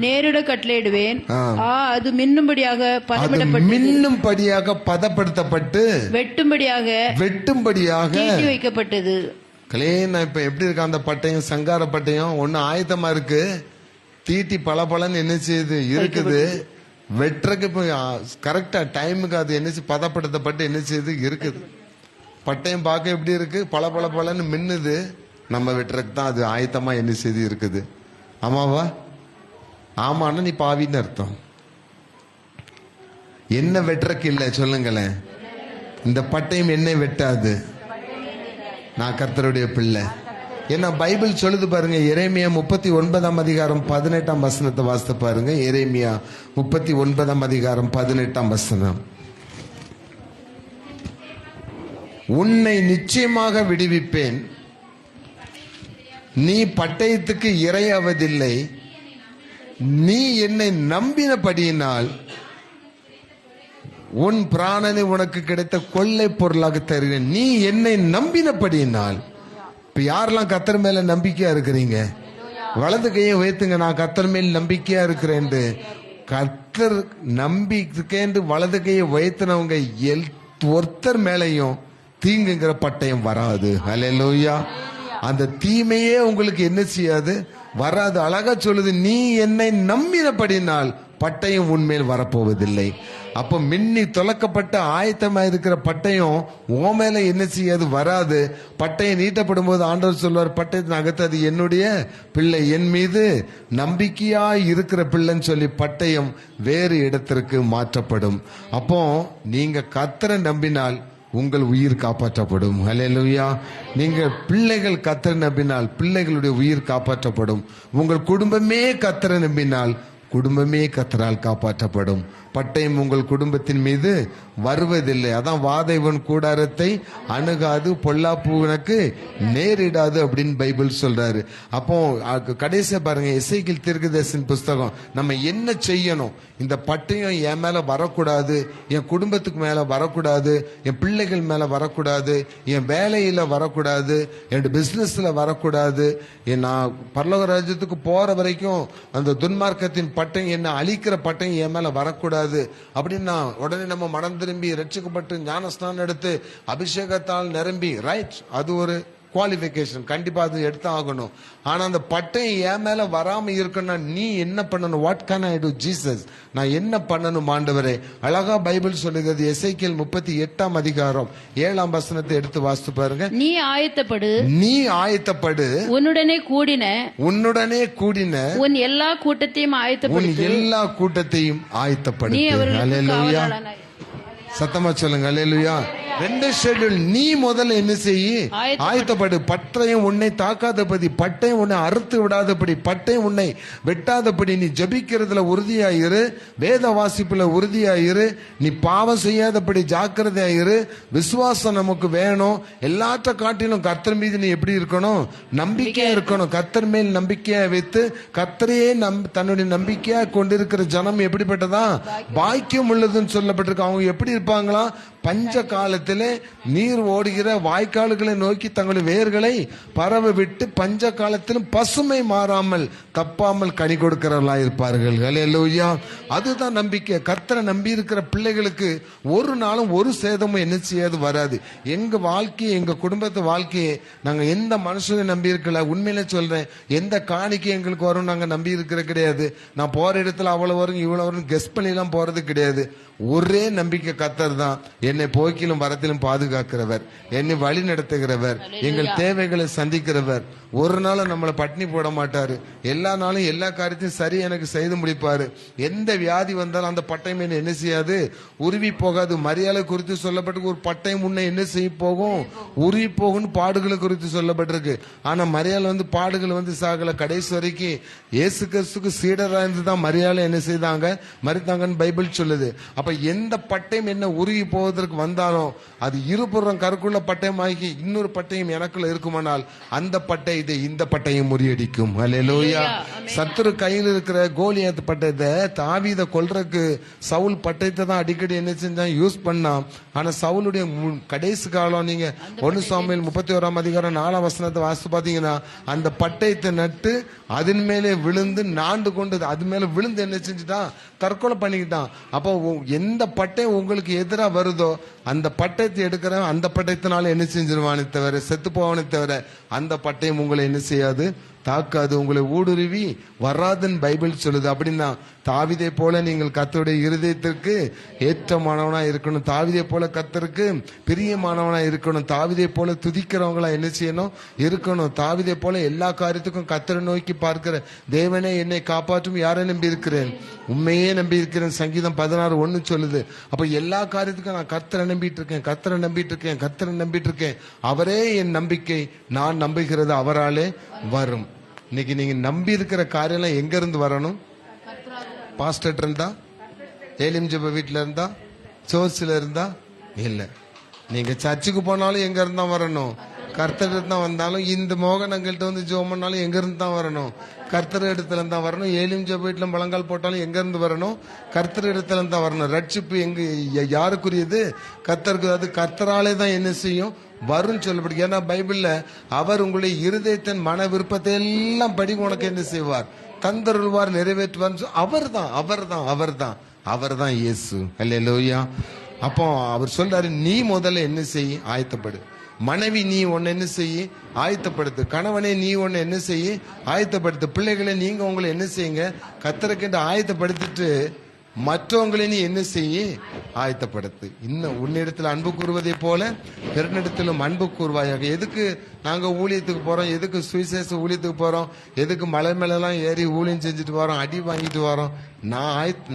நேரிட கட்டளையிடுவேன். அது மின்னும்படியாக மின்னும்படியாக பதப்படுத்தப்பட்டு வெட்டும்படியாக தீட்டி வைக்கப்பட்டது. கிளீனா இப்ப எப்படி இருக்கு அந்த பட்டயம்? சங்கார பட்டயம் ஒண்ணு ஆயத்தமா இருக்கு, தீட்டி பல என்ன செய்யுது இருக்குது. வெட்டுறக்கு இப்ப கரெக்டா டைமுக்கு அது என்ன பதப்படுத்தப்பட்டு என்ன செய்யுது இருக்குது. பட்டயம் பார்க்க எப்படி இருக்கு? பலன்னு மின்னுது. நம்ம வெட்டுறதுக்கு தான் அது ஆயத்தமா என்ன செய்து இருக்குது. ஆமாவா? ஆமான்னா நீ பாவின்னு அர்த்தம். என்ன வெட்டுறக்கு இல்ல சொல்லுங்களேன். இந்த பட்டயம் என்னை வெட்டாது. நான் கர்த்தருடைய பிள்ளை. ஏன்னா பைபிள் சொல்லுது பாருங்க. எரேமியா 39ஆம் அதிகாரம் 18ஆம் வசனத்தை வாசித்து பாருங்க. எரேமியா 39ஆம் அதிகாரம் 18ஆம் வசனம். உன்னை நிச்சயமாக விடுவிப்பேன், நீ பட்டயத்துக்கு இரையாவதில்லை, நீ என்னை நம்பினபடியினால் உன் பிராணனை உனக்கு கிடைத்த கொள்ளை பொருளாக தருகிறேன். நீ என்னை நம்பினபடியினால். இப்ப யாரெல்லாம் கர்த்தர் மேல நம்பிக்கையா இருக்கிறீங்க? வலது கையை வைத்துங்க, நான் கர்த்தர் மேல் நம்பிக்கையா இருக்கிறேன். கர்த்தர் நம்பிக்கை வலது கையை வைத்தினவங்க ஒருத்தர் மேலையும் தீங்குங்கிற பட்டயம் வராது. ஹல்லேலூயா. அந்த தீமையே உங்களுக்கு என்ன செய்யாது? வராது. அழகா சொல்லுது, நீ என்னை நம்பினபடினால் பட்டயம் உன்மேல் வரப்போவதில்லை. அப்ப மின்னி தொலைக்கப்பட்ட ஆயத்தமா இருக்கிற பட்டயம் உன் மேல என்ன செய்யாது? வராது. பட்டயம் நீட்டப்படும் போது ஆண்டவர் சொல்வார், பட்டயத்தின் அகத்து அது என்னுடைய பிள்ளை, என் மீது நம்பிக்கையா இருக்கிற பிள்ளைன்னு சொல்லி பட்டயம் வேறு இடத்திற்கு மாற்றப்படும். அப்போ நீங்க கர்த்தரை நம்பினால் உங்கள் உயிர் காப்பாற்றப்படும். ஹல்லேலூயா. நீங்கள் பிள்ளைகள் கர்த்தரை நம்பினால் பிள்ளைகளுடைய உயிர் காப்பாற்றப்படும். உங்கள் குடும்பமே கர்த்தரை நம்பினால் குடும்பமே கர்த்தரால் காப்பாற்றப்படும். பட்டயம் உங்கள் குடும்பத்தின் மீது வருவதில்லை. அதான் வாதைவன் கூடாரத்தை அணுகாது, பொல்லாப்புவனுக்கு நேரிடாது அப்படின்னு பைபிள் சொல்றாரு. அப்போ கடைசியா பாருங்க, எசேக்கியேல் தீர்க்கதரிசியின் புஸ்தகம். நம்ம என்ன செய்யணும்? இந்த பட்டயம் என் மேல வரக்கூடாது, என் குடும்பத்துக்கு மேல வரக்கூடாது, என் பிள்ளைகள் மேல வரக்கூடாது, என் வேலையில வரக்கூடாது, என் பிசினஸ்ல வரக்கூடாது, நான் பரலோக ராஜ்யத்துக்கு போற வரைக்கும் அந்த துன்மார்க்கத்தின் பட்டயம், என்ன அழிக்கிற பட்டயம் என் மேல வரக்கூடாது அப்படின்னா உடனே நம்ம மனம் திரும்பி ரட்சிக்கப்பட்டு ஞானஸ்நானம் எடுத்து அபிஷேகத்தால் நிரம்பி, ரைட், அது ஒரு குவாலிஃபிகேஷன், கண்டிப்பா அது எடுத்து ஆகணும். ஆனா அந்த பட்டயம் என் மேல வராம இருக்குன்னா நீ என்ன பண்ணணும்? What can I to Jesus? நான் என்ன பண்ணணும் ஆண்டவரே? அழகா பைபிள் சொல்லுகிறது. எசேக்கியேல் 38ஆம் அதிகாரம் 7ஆம் வசனத்தை எடுத்து வாசித்து பாருங்க. நீ ஆயத்தப்படு, நீ ஆயத்தப்படு, உன்னுடனே கூடின உன் எல்லா கூட்டத்தையும் ஆயத்தப்படுத்து, உன் எல்லா கூட்டத்தையும் ஆயத்தப்படுத்து. ஹல்லேலூயா. சத்தமா சொல்லுங்க. ஹல்லேலூயா. 2 ஷெட்யூல். நீ முதல்ல என்ன செய்யி? ஆயத்தப்படு. பட்டயம் உன்னை தாக்காதபடி, பட்டயம் உன்னை அறுத்து விடாதபடி, பட்டயம் உன்னை வெட்டாதபடி நீ ஜபிக்கிறதுல உறுதியாயிரு, வேத வாசிப்புல உறுதியாயிரு, நீ பாவம் செய்யாதபடி ஜாக்கிரதையாயிரு. விசுவாசம் நமக்கு வேணும். எல்லாத்த காட்டிலும் கர்த்தர் மீது நீ எப்படி இருக்கணும்? நம்பிக்கையா இருக்கணும். கர்த்தர் மேல் நம்பிக்கையா வைத்து கர்த்தரையே தன்னுடைய நம்பிக்கையா கொண்டிருக்கிற ஜனம் எப்படிப்பட்டதா? பாக்கியம் உள்ளதுன்னு சொல்லப்பட்டிருக்கு. அவங்க எப்படி இருப்பாங்களா? பஞ்ச காலத்திலே நீர் ஓடுகிற வாய்க்கால்களை நோக்கி தங்களுடைய வேர்களை பரவ விட்டு பஞ்ச காலத்திலும் பசுமை மாறாமல் தப்பாமல் கனி கொடுக்கிறவர்களா இருப்பார்கள். ஹல்லேலூயா. அதுதான் நம்பிக்கை. கர்த்தரை நம்பி இருக்கிற பிள்ளைகளுக்கு ஒரு நாளும் ஒரு சேதமும் என்ன செய்யாது? வராது. எங்க வாழ்க்கையை, எங்க குடும்பத்து வாழ்க்கையை நாங்க எந்த மனுஷனை நம்பி இருக்கல. உண்மையில சொல்றேன், எந்த காணிக்கை எங்களுக்கு வரும் நாங்க நம்பி இருக்கிற கிடையாது. நான் போற இடத்துல அவ்வளவு வரும் இவ்வளவு வரும் கெஸ் பண்ணி எல்லாம் போறது கிடையாது. ஒரே நம்பிக்கை கர்த்தர் தான். என்னை போக்கிலும் வரத்திலும் பாதுகாக்கிறவர், என்னை வழி நடத்துகிறவர், எங்கள் தேவைகளை சந்திக்கிறவர். ஒரு நாளும் நம்மளை பட்டினி போட மாட்டாரு. எல்லா நாளும் எல்லா காரியத்தையும் சரி எனக்கு செய்து முடிப்பாரு. எந்த வியாதி வந்தாலும் அந்த பட்டயம் என்ன செய்யாது? உருவி போகாது. மரியாதை குறித்து சொல்லப்பட்டு ஒரு பட்டயம் உன்னை என்ன செய்ய போகும்? உருவி போகும். பாடுகளை குறித்து சொல்லப்பட்டிருக்கு. ஆனா மரியாதை பாடுகள் சாகல. கடைசி வரைக்கும் இயேசு கிறிஸ்துக்கு சீடரா இருந்துதான் மரியாதை என்ன செய்தாங்க? மரித்தாங்கன்னு பைபிள் சொல்லுது. அப்ப எந்த பட்டயம் என்ன உருகி போவதற்கு படுத்துறதுக்கு வந்தாலும் அது இருபுறம் கருக்குள்ள பட்டயமாகி இன்னொரு பட்டயம் எனக்குள்ள இருக்குமானால் அந்த பட்டயத்தை இந்த பட்டயம் முறியடிக்கும். அல்லேலூயா. சத்துரு கையில் இருக்கிற கோலியாத் பட்டயத்தை தாவீதை கொல்றதுக்கு சவுல் பட்டயத்தை தான் அடிக்கடி என்ன செஞ்சான், யூஸ் பண்ணான். ஆனா சவுலுடைய கடைசி காலம் நீங்க 1 சாமுவேல் 31:4 வாசித்து பாத்தீங்கன்னா அந்த பட்டயத்தை நட்டு அதன் மேலே விழுந்து நாண்டு கொண்டு அது மேல விழுந்து என்ன செஞ்சுட்டான், தற்கொலை பண்ணிக்கிட்டான். அப்போ எந்த பட்டயம் உங்களுக்கு எதிரா வருதோ அந்த பட்டயத்தை எடுக்கிற அந்த பட்டயத்தினால என்ன செஞ்சிருவானே தவிர, செத்து போவானே தவிர அந்த பட்டயம் உங்களை என்ன செய்யாது, தாக்காது, உங்களை ஊடுருவி வராதுன்னு பைபிள் சொல்லுது. அப்படின்னா தாவீதை போல நீங்கள் கர்த்தருடைய இருதயத்திற்கு ஏற்றமானவனா இருக்கணும். தாவீதை போல கர்த்தருக்கு பிரியமானவனா இருக்கணும். தாவீதை போல துதிக்கிறவங்களா என்ன செய்யணும், இருக்கணும். தாவீதை போல எல்லா காரியத்துக்கும் கர்த்தரை நோக்கி பார்க்கிற தேவனே என்னை காப்பாற்றும், யாரை நம்பி இருக்கிறேன், உண்மையே நம்பி இருக்கிறேன். சங்கீதம் 16:1 சொல்லுது. அப்ப எல்லா காரியத்துக்கும் நான் கர்த்தரை நம்பிட்டு இருக்கேன், கர்த்தரை நம்பிட்டு இருக்கேன், கர்த்தரை நம்பிட்டு இருக்கேன். அவரே என் நம்பிக்கை, நான் நம்புகிறது அவராலே வரும். இன்னைக்கு நீங்க நம்பி இருக்கிற காரியம் எங்க இருந்து வரணும்? பாஸ்டர் இருந்தா, ஏலிம் ஜெப வீட்டுல இருந்தா, சர்ச்சில் இருந்தா இல்ல. நீங்க சர்ச்சுக்கு போனாலும் எங்க இருந்தா வரணும், கர்த்தர் இருந்தா வந்தாலும். இந்த மோகனங்கள்ட்ட வந்து ஜோம் பண்ணாலும் எங்க இருந்து தான் வரணும், கர்த்தர் இடத்துல இருந்தா வரணும். ஏலிம் ஜெப வீட்டுல முழங்கால் போட்டாலும் எங்க இருந்து வரணும், கர்த்தர் இடத்துல இருந்தா வரணும். ரட்சிப்பு எங்க யாருக்குரியது, கர்த்தருக்கு. அது கர்த்தராலே தான் என்ன செய்யும், வரும் சொல்லப்படுது. ஏன்னா பைபிள்ல அவர் உங்களுடைய இருதயத்தின் மன விருப்பத்தை எல்லாம் படி உனக்கு என்ன செய்வார், தந்தருள்வார், நிறைவேற்றுவார். அவர் தான் இயேசு. அல்லேலூயா. அப்போ அவர் சொல்றாரு, நீ முதல்ல என்ன செய்ய, ஆயத்தப்படு. மனைவி நீ ஒன்னு என்ன செய்ய, ஆயத்தப்படுத்து. கணவனே நீ ஒன்னு என்ன செய்ய, ஆயத்தப்படுத்து. பிள்ளைகளை நீங்க உங்களை என்ன செய்யுங்க, கர்த்தருக்கென்று ஆயத்தப்படுத்திட்டு மற்றவங்களை நீ என்ன செய்ய, ஆயத்தப்படுத்து. இன்னும் உன்னிடத்தில் அன்பு கூறுவதை போல பிறனிடத்திலும் அன்பு கூறுவாயாக. எதுக்கு நாங்க ஊழியத்துக்கு போறோம், எதுக்கு சுவிசேஷ ஊழியத்துக்கு போறோம், எதுக்கு மலை மேலாம் ஏறி ஊழியம் செஞ்சுட்டு வரோம், அடி வாங்கிட்டு வரோம்?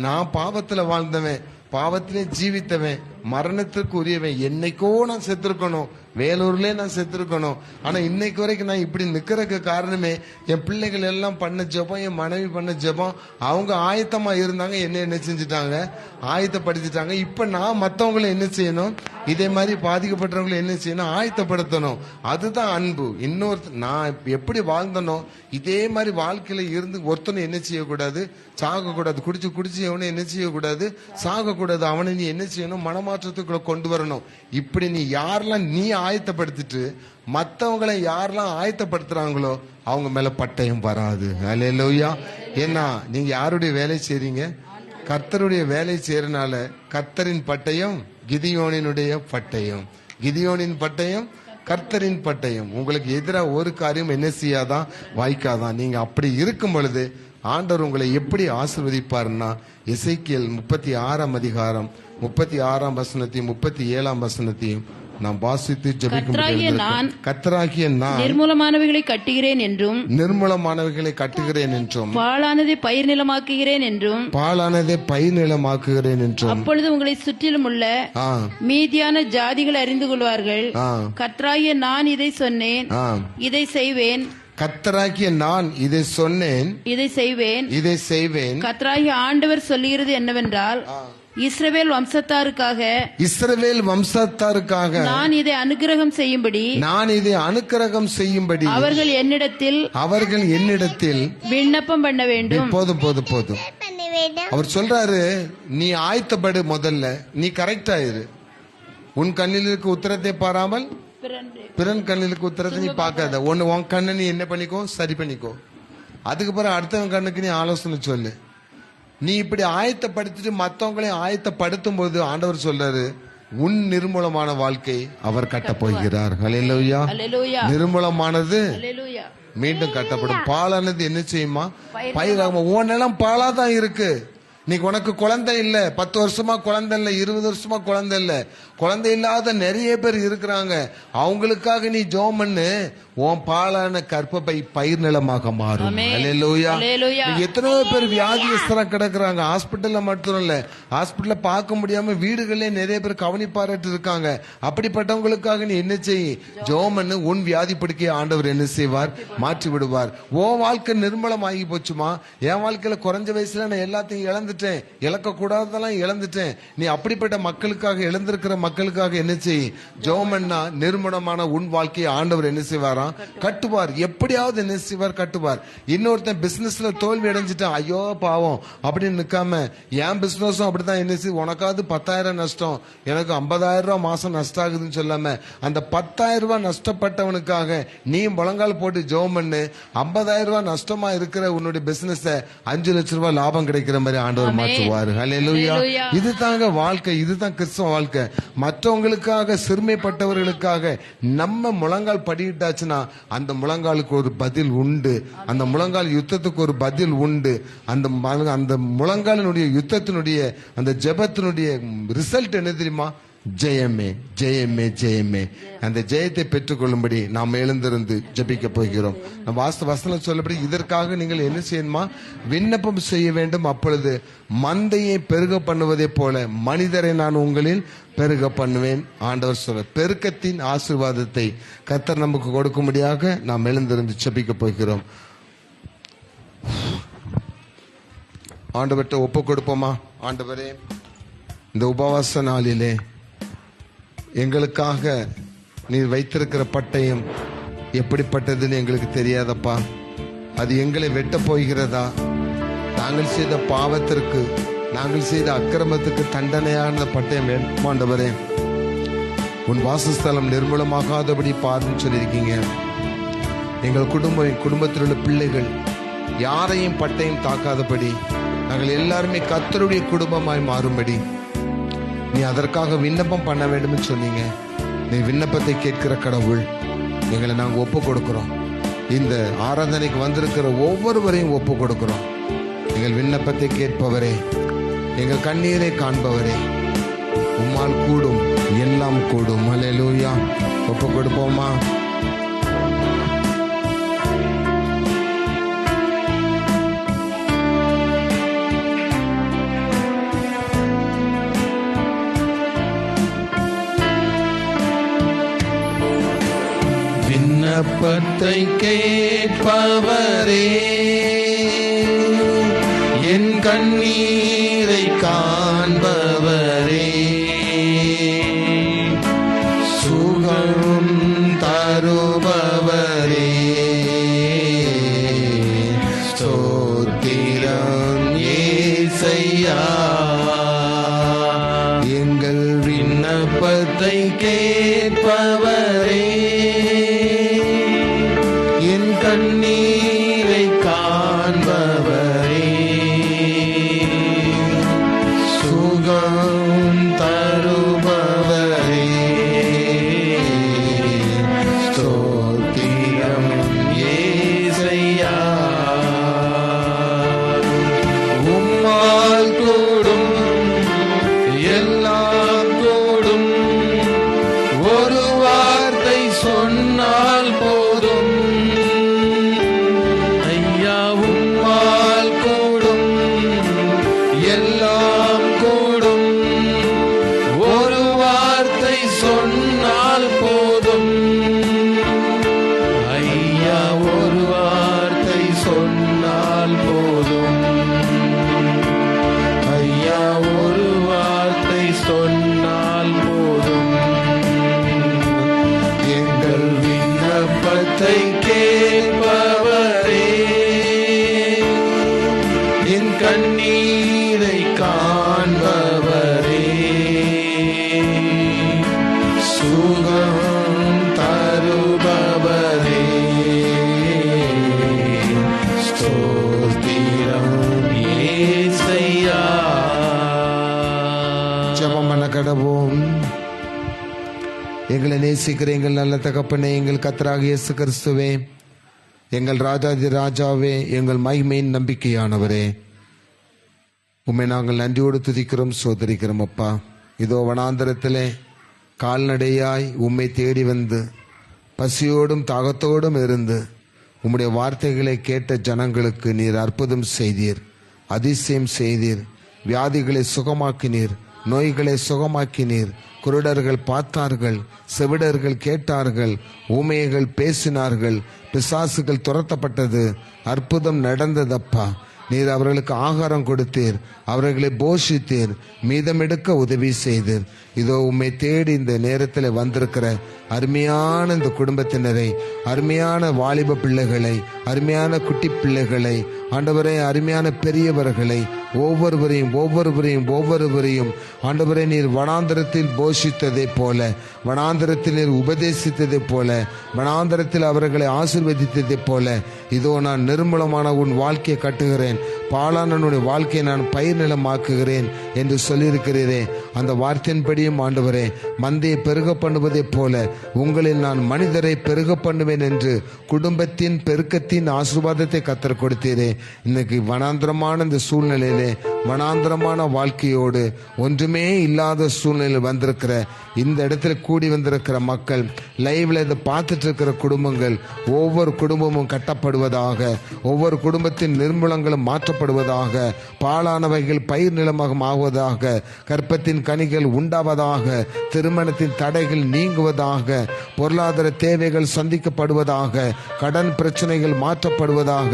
நான் பாவத்துல வாழ்ந்தவன், பாவத்திலே ஜீவித்தவன், மரணத்திற்கு உரியவன். என்னைக்கோ நான் செத்துருக்கணும், வேலூர்லயே நான் செத்துருக்கணும். ஆனா இன்னைக்கு வரைக்கும் நான் இப்படி நிக்கிறதுக்கு காரணமே என் பிள்ளைகள் எல்லாம் பண்ண ஜெபம், என் மனைவி பண்ண ஜெபம். அவங்க ஆயத்தமா இருந்தாங்க, என்ன செஞ்சுட்டாங்க, ஆயத்தப்படுத்திட்டாங்க. இப்ப நான் மத்தவங்களை என்ன செய்யணும், இதே மாதிரி பாதிக்கப்பட்டவங்களை என்ன செய்யணும், ஆயத்தப்படுத்தணும். அதுதான் அன்பு. இன்னொரு நான் எப்படி வாழ்ந்தனோ இதே மாதிரி வாழ்க்கையில இருந்து ஒருத்தனை என்ன செய்யக்கூடாது, சாகக்கூடாது. குடிச்சு எவனை என்ன செய்யக்கூடாது, சாகக்கூடாது. அவனை நீ என்ன செய்யணும், மனமாற்றத்துக்குள்ள கொண்டு வரணும். இப்படி நீ யாரெல்லாம் நீ ஆயத்தப்படுத்திட்டு மற்றவங்களை யாரெல்லாம் ஆயத்தப்படுத்துறாங்களோ அவங்க மேல பட்டயம் வராது. அல்லேலூயா. ஏன்னா நீங்க யாருடைய வேலை செய்றீங்க, கர்த்தருடைய வேலை செய்யறனால கர்த்தரின் பட்டயம் கிதியோனினுடைய பட்டயம், கிதியோனின் பட்டயம் கர்த்தரின் பட்டயம். உங்களுக்கு எதிராக ஒரு காரியம் என்ன செய்யாதான், வாய்க்காதான். நீங்க அப்படி இருக்கும் பொழுது ஆண்டவர் உங்களை எப்படி ஆசீர்வதிப்பார்னா, எசேக்கியேல் 36 36 37 நாம் வாசித்து ஜெபிக்கும். கர்த்தராகிய நான் நிர்மூலமானவைகளை கட்டுகிறேன் என்றும், நிர்மூலமானவைகளை கட்டுகிறேன் என்றும், பாழானதை பயிர் நிலமாக்குகிறேன் என்றும், பாழானதை பயிர் நிலமாக்குகிறேன் என்றும், அப்பொழுது உங்களை சுற்றிலும் உள்ள மீதியான ஜாதிகள் அறிந்து கொள்வார்கள். கர்த்தராகிய நான் இதை சொன்னேன், இதை செய்வேன். கர்த்தராகிய நான் இதை சொன்னேன், இதை செய்வேன், இதை செய்வேன். கர்த்தராகிய ஆண்டவர் சொல்லுகிறது என்னவென்றால், இஸ்ரவேல் வம்சத்தாருக்காக நான் இதை அனுக்கிரகம் செய்யும்படி அவர்கள் என்னிடத்தில் விண்ணப்பம் பண்ண வேண்டும். போதும். அவர் சொல்றாரு, நீ ஆயத்தப்படு. முதல்ல நீ கரெக்ட் ஆயிரு. உன் கண்ணிலுக்கு உத்தரத்தை பாராமல் பிறன் கண்ணிலுக்கு உத்தரத்தை நீ பார்க்காத. ஒன்னு உன் கண்ணை நீ என்ன பண்ணிக்கோ, சரி பண்ணிக்கோ. அதுக்கு பிறகு அடுத்தவன் கண்ணுக்கு நீ ஆலோசனை சொல்லு. நீ இப்படி ஆயத்தப்படுத்திட்டு மற்றவங்களையும் ஆயத்தப்படுத்தும் போது ஆண்டவர் சொல்றாரு, உன் நிர்மூலமான வாழ்க்கை அவர் கட்டப் போகிறார். அல்லேலூயா. நிர்மூலமானது மீண்டும் கட்டப்படும். பாலானது என்ன செய்யுமா, பயிராகும். உன் நிலம் பாலாதான் இருக்கு. இன்னைக்கு உனக்கு குழந்தை இல்ல, 10 வருஷமா குழந்தை இல்ல, 20 வருஷமா குழந்தை இல்ல, குழந்தை இல்லாத நிறைய பேர் இருக்கிறாங்க. அவங்களுக்காக நீ ஜெபம் பண்ணு. உன் பாலான கற்பப்பை பயிர் நிலமாக மாறும். அல்லேலூயா. எத்தனையோ பேர் வியாதியஸ்தரா கிடக்குறாங்க. ஹாஸ்பிட்டல்ல மட்டும் இல்ல, ஹாஸ்பிட்டல்ல பார்க்க முடியாம வீடுகளே நிறைய பேர் கவனிப்பாரட்டு இருக்காங்க. அப்படிப்பட்டவங்களுக்காக நீ என்ன செய், ஜெபம் பண்ணு. உன் வியாதி படுக்கையை ஆண்டவர் என்ன செய்வார், மாற்றி விடுவார். உன் வாழ்க்கை நிர்மலம் ஆகி போச்சுமா, என் வாழ்க்கையில குறைஞ்ச வயசுல நான் எல்லாத்தையும் இழந்துட்டேன், இழந்துட்டேன், இழக்க கூடாததெல்லாம் இழந்துட்டேன். நீ அப்படிப்பட்ட மக்களுக்காக, இழந்திருக்கிற மக்களுக்காக என்ன செய்? ஜெபம்னா நிர்மூலமான உன் வாழ்க்கையை ஆண்டவர் என்ன செய்வாராம்? கட்டுவார். எப்படியாவது என்ன செய்வார்? கட்டுவார். இன்னொருத்தன் பிசினஸ்ல தோல்வி அடைஞ்சிட்டான், ஐயோ பாவம் அப்படின்னு நிக்காம, என் பிசினஸும் அப்படிதான் என்ன செய்ய, உனக்காவது 10,000 நஷ்டம், எனக்கு 50,000 ரூபாய் மாசம் நஷ்டம் ஆகுதுன்னு சொல்லாம, அந்த 10,000 ரூபாய் நஷ்டப்பட்டவனுக்காக நீ முழங்கால் போட்டு ஜெபம் பண்ணு. 50,000 ரூபாய் நஷ்டமா இருக்கிற உன்னுடைய பிசினஸ் 5 லட்சம் ரூபாய் லாபம் கிடைக்கிற மாதிரி ஆண்டவர் மாற்றுவார். ஹல்லேலூயா. இதுதாங்க வாழ்க்கை, இதுதான் கிறிஸ்தவ வாழ்க்கை. மற்றவங்களுக்காக, சிறுமைப்பட்டவர்களுக்காக நம்ம முழங்கால் படியிட்டாச்சுன்னா அந்த முழங்காலுக்கு ஒரு பதில் உண்டு. அந்த முழங்கால் யுத்தத்துக்கு ஒரு பதில் உண்டு. அந்த முழங்காலினுடைய யுத்தத்தினுடைய அந்த ஜெபத்தினுடைய ரிசல்ட் என்ன தெரியுமா? ஜெயமே, ஜெயமே, ஜெயமே. அந்த ஜெயத்தை பெற்றுக்கொள்ளும்படி நாம் எழுந்திருந்து ஜெபிக்க போகிறோம். வசனம் சொல்லபடி இதற்காக நீங்கள் என்ன செய்யணுமா? விண்ணப்பம் செய்ய வேண்டும். அப்பொழுது மந்தையை பெருக பண்ணுவதை போல மனிதரை நான் உங்களில் பெருக பண்ணுவேன். ஆண்டவர் சொல்ல பெருக்கத்தின் ஆசீர்வாதத்தை கர்த்தர் நமக்கு கொடுக்கும்படியாக நாம் எழுந்திருந்து ஜெபிக்க போகிறோம். ஆண்டவர்கிட்ட ஒப்பு கொடுப்போமா? ஆண்டவரே, இந்த உபவாச நாளிலே எங்களுக்காக நீர் வைத்திருக்கிற பட்டயம் எப்படிப்பட்டதுன்னு எங்களுக்கு தெரியாதப்பா. அது எங்களை வெட்ட போகிறதா? நாங்கள் செய்த பாவத்திற்கு, நாங்கள் செய்த அக்கிரமத்துக்கு தண்டனையான பட்டயம் வேணும் ஆண்டவரே. உன் வாசஸ்தலம் நிர்மூலமாகாதபடி பாருன்னு சொல்லியிருக்கீங்க. எங்கள் குடும்பத்தில் உள்ள பிள்ளைகள் யாரையும் பட்டயம் தாக்காதபடி நாங்கள் எல்லாருமே கர்த்தருடைய குடும்பமாய் மாறும்படி நீ அதற்காக விண்ணப்பம் பண்ண வேண்டும் சொன்னீங்க. நீ விண்ணப்பத்தை கேட்கிற கடவுள், எங்களை நாங்கள் ஒப்பு கொடுக்கிறோம். இந்த ஆராதனைக்கு வந்திருக்கிற ஒவ்வொருவரையும் ஒப்பு கொடுக்கிறோம். எங்கள் விண்ணப்பத்தை கேட்பவரே, எங்கள் கண்ணீரை காண்பவரே, உம்மால் கூடும், எல்லாம் கூடும். ஹல்லேலூயா. ஒப்பு கொடுப்போமா? விண்ணப்பத்தை கேட்பவரே, என் கண்ணீரை காண்பவரே, சுகம் தருபவரே, ஸ்தோத்திரம் இயேசையா. எங்கள் விண்ணப்பத்தை கேட்பவரே, என் கண்ணீரை காண்பவரே, சுகம் தருபவரே, ஸ்தோத்திரம் இயேசையா. உம்மால் கூடும், எல்லாம் கூடும், ஒரு வார்த்தை சொன்னால் போதும். ஐயா, உம்மால் கூடும், எல்லாம் கூடும், ஒரு வார்த்தை சொன்னால் போதும். ஐயா, ஒரு வார்த்தை சொன்னால் போதும். ஐயா, ஒரு வார்த்தை சொன்னால் போதும். எங்கள் விண்ணப்பத்தை கேட்பவரே, என் கண்ணீரை காண்பவரே, சுகம் தருபவரே, ஸ்தோத்திரம் இயேசையா. ஜெபம் பண்ண கடவோம். எங்களை நேசிக்கிற எங்கள் நல்ல தகப்பனே, எங்கள் கர்த்தராகிய இயேசு கிறிஸ்துவே, எங்கள் ராஜாதி ராஜாவே, எங்கள் மகிமையின் நம்பிக்கையானவரே, உம்மை நாங்கள் நன்றியோடு துதிக்கிறோம், சோதரிக்கிறோம். அப்பா, இதோ வனாந்தரத்திலே கால்நடையாய் உம்மை தேடி வந்து பசியோடும் தாகத்தோடும் இருந்து உம்முடைய வார்த்தைகளை கேட்ட ஜனங்களுக்கு நீர் அற்புதம் செய்தீர், அதிசயம் செய்தீர். வியாதிகளை சுகமாக்கினீர், நோய்களை சுகமாக்கினீர். குருடர்கள் பார்த்தார்கள், செவிடர்கள் கேட்டார்கள், ஊமையர்கள் பேசினார்கள், பிசாசுகள் துரத்தப்பட்டது, அற்புதம் நடந்ததப்பா. நீர் அவர்களுக்கு ஆகாரம் கொடுத்தீர், அவர்களை போஷித்தீர், மீதமெடுக்க உதவி செய்தீர். இதோ உம்மை தேடி இந்த நேரத்தில் வந்திருக்கிற அருமையான இந்த குடும்பத்தினரை, அருமையான வாலிப பிள்ளைகளை, அருமையான குட்டி பிள்ளைகளை, ஆண்டவரே அருமையான பெரியவர்களை ஒவ்வொருவரையும் ஆண்டவரே நீர் வனாந்தரத்தில் போஷித்ததை போல, வனாந்தரத்தில் நீர் உபதேசித்ததை போல, வனாந்தரத்தில் அவர்களை ஆசீர்வதித்ததை போல, இதோ நான் நிர்மூலமான உன் வாழ்க்கையை கட்டுகிறேன், பாலானனுடைய வாழ்க்கையை நான் பயிர் நிலமாக்குகிறேன் என்று சொல்லியிருக்கிறீரே. அந்த வார்த்தையின்படியும் ஆண்டவரே மந்தையை பெருக பண்ணுவதை போல உங்களில் நான் மனிதரை பெருக பண்ணுவேன் என்று குடும்பத்தின் பெருக்கத்தின் ஆசீர்வாதத்தை கத்தர் கொடுத்தீரே. இன்னைக்கு வனாந்திரமான இந்த சூழ்நிலையிலே, வனாந்திரமான வாழ்க்கையோடு ஒன்றுமே இல்லாத சூழ்நிலையில் வந்திருக்கிற இந்த இடத்துல கூடி வந்திருக்கிற மக்கள், லைவ்ல இதை பார்த்துட்டு இருக்கிற குடும்பங்கள், ஒவ்வொரு குடும்பமும் கட்டப்படுவதாக, ஒவ்வொரு குடும்பத்தின் நிர்மூலங்களும் மாற்றப்படுவதாக, பாலானவைகள் பயிர் நிலமாக ஆகுவதாக, கற்பத்தின் கனிகள் உண்டாவதாக, திருமணத்தின் தடைகள் நீங்குவதாக, பொருளாதார தேவைகள் சந்திக்கப்படுவதாக, கடன் பிரச்சனைகள் மாற்றப்படுவதாக.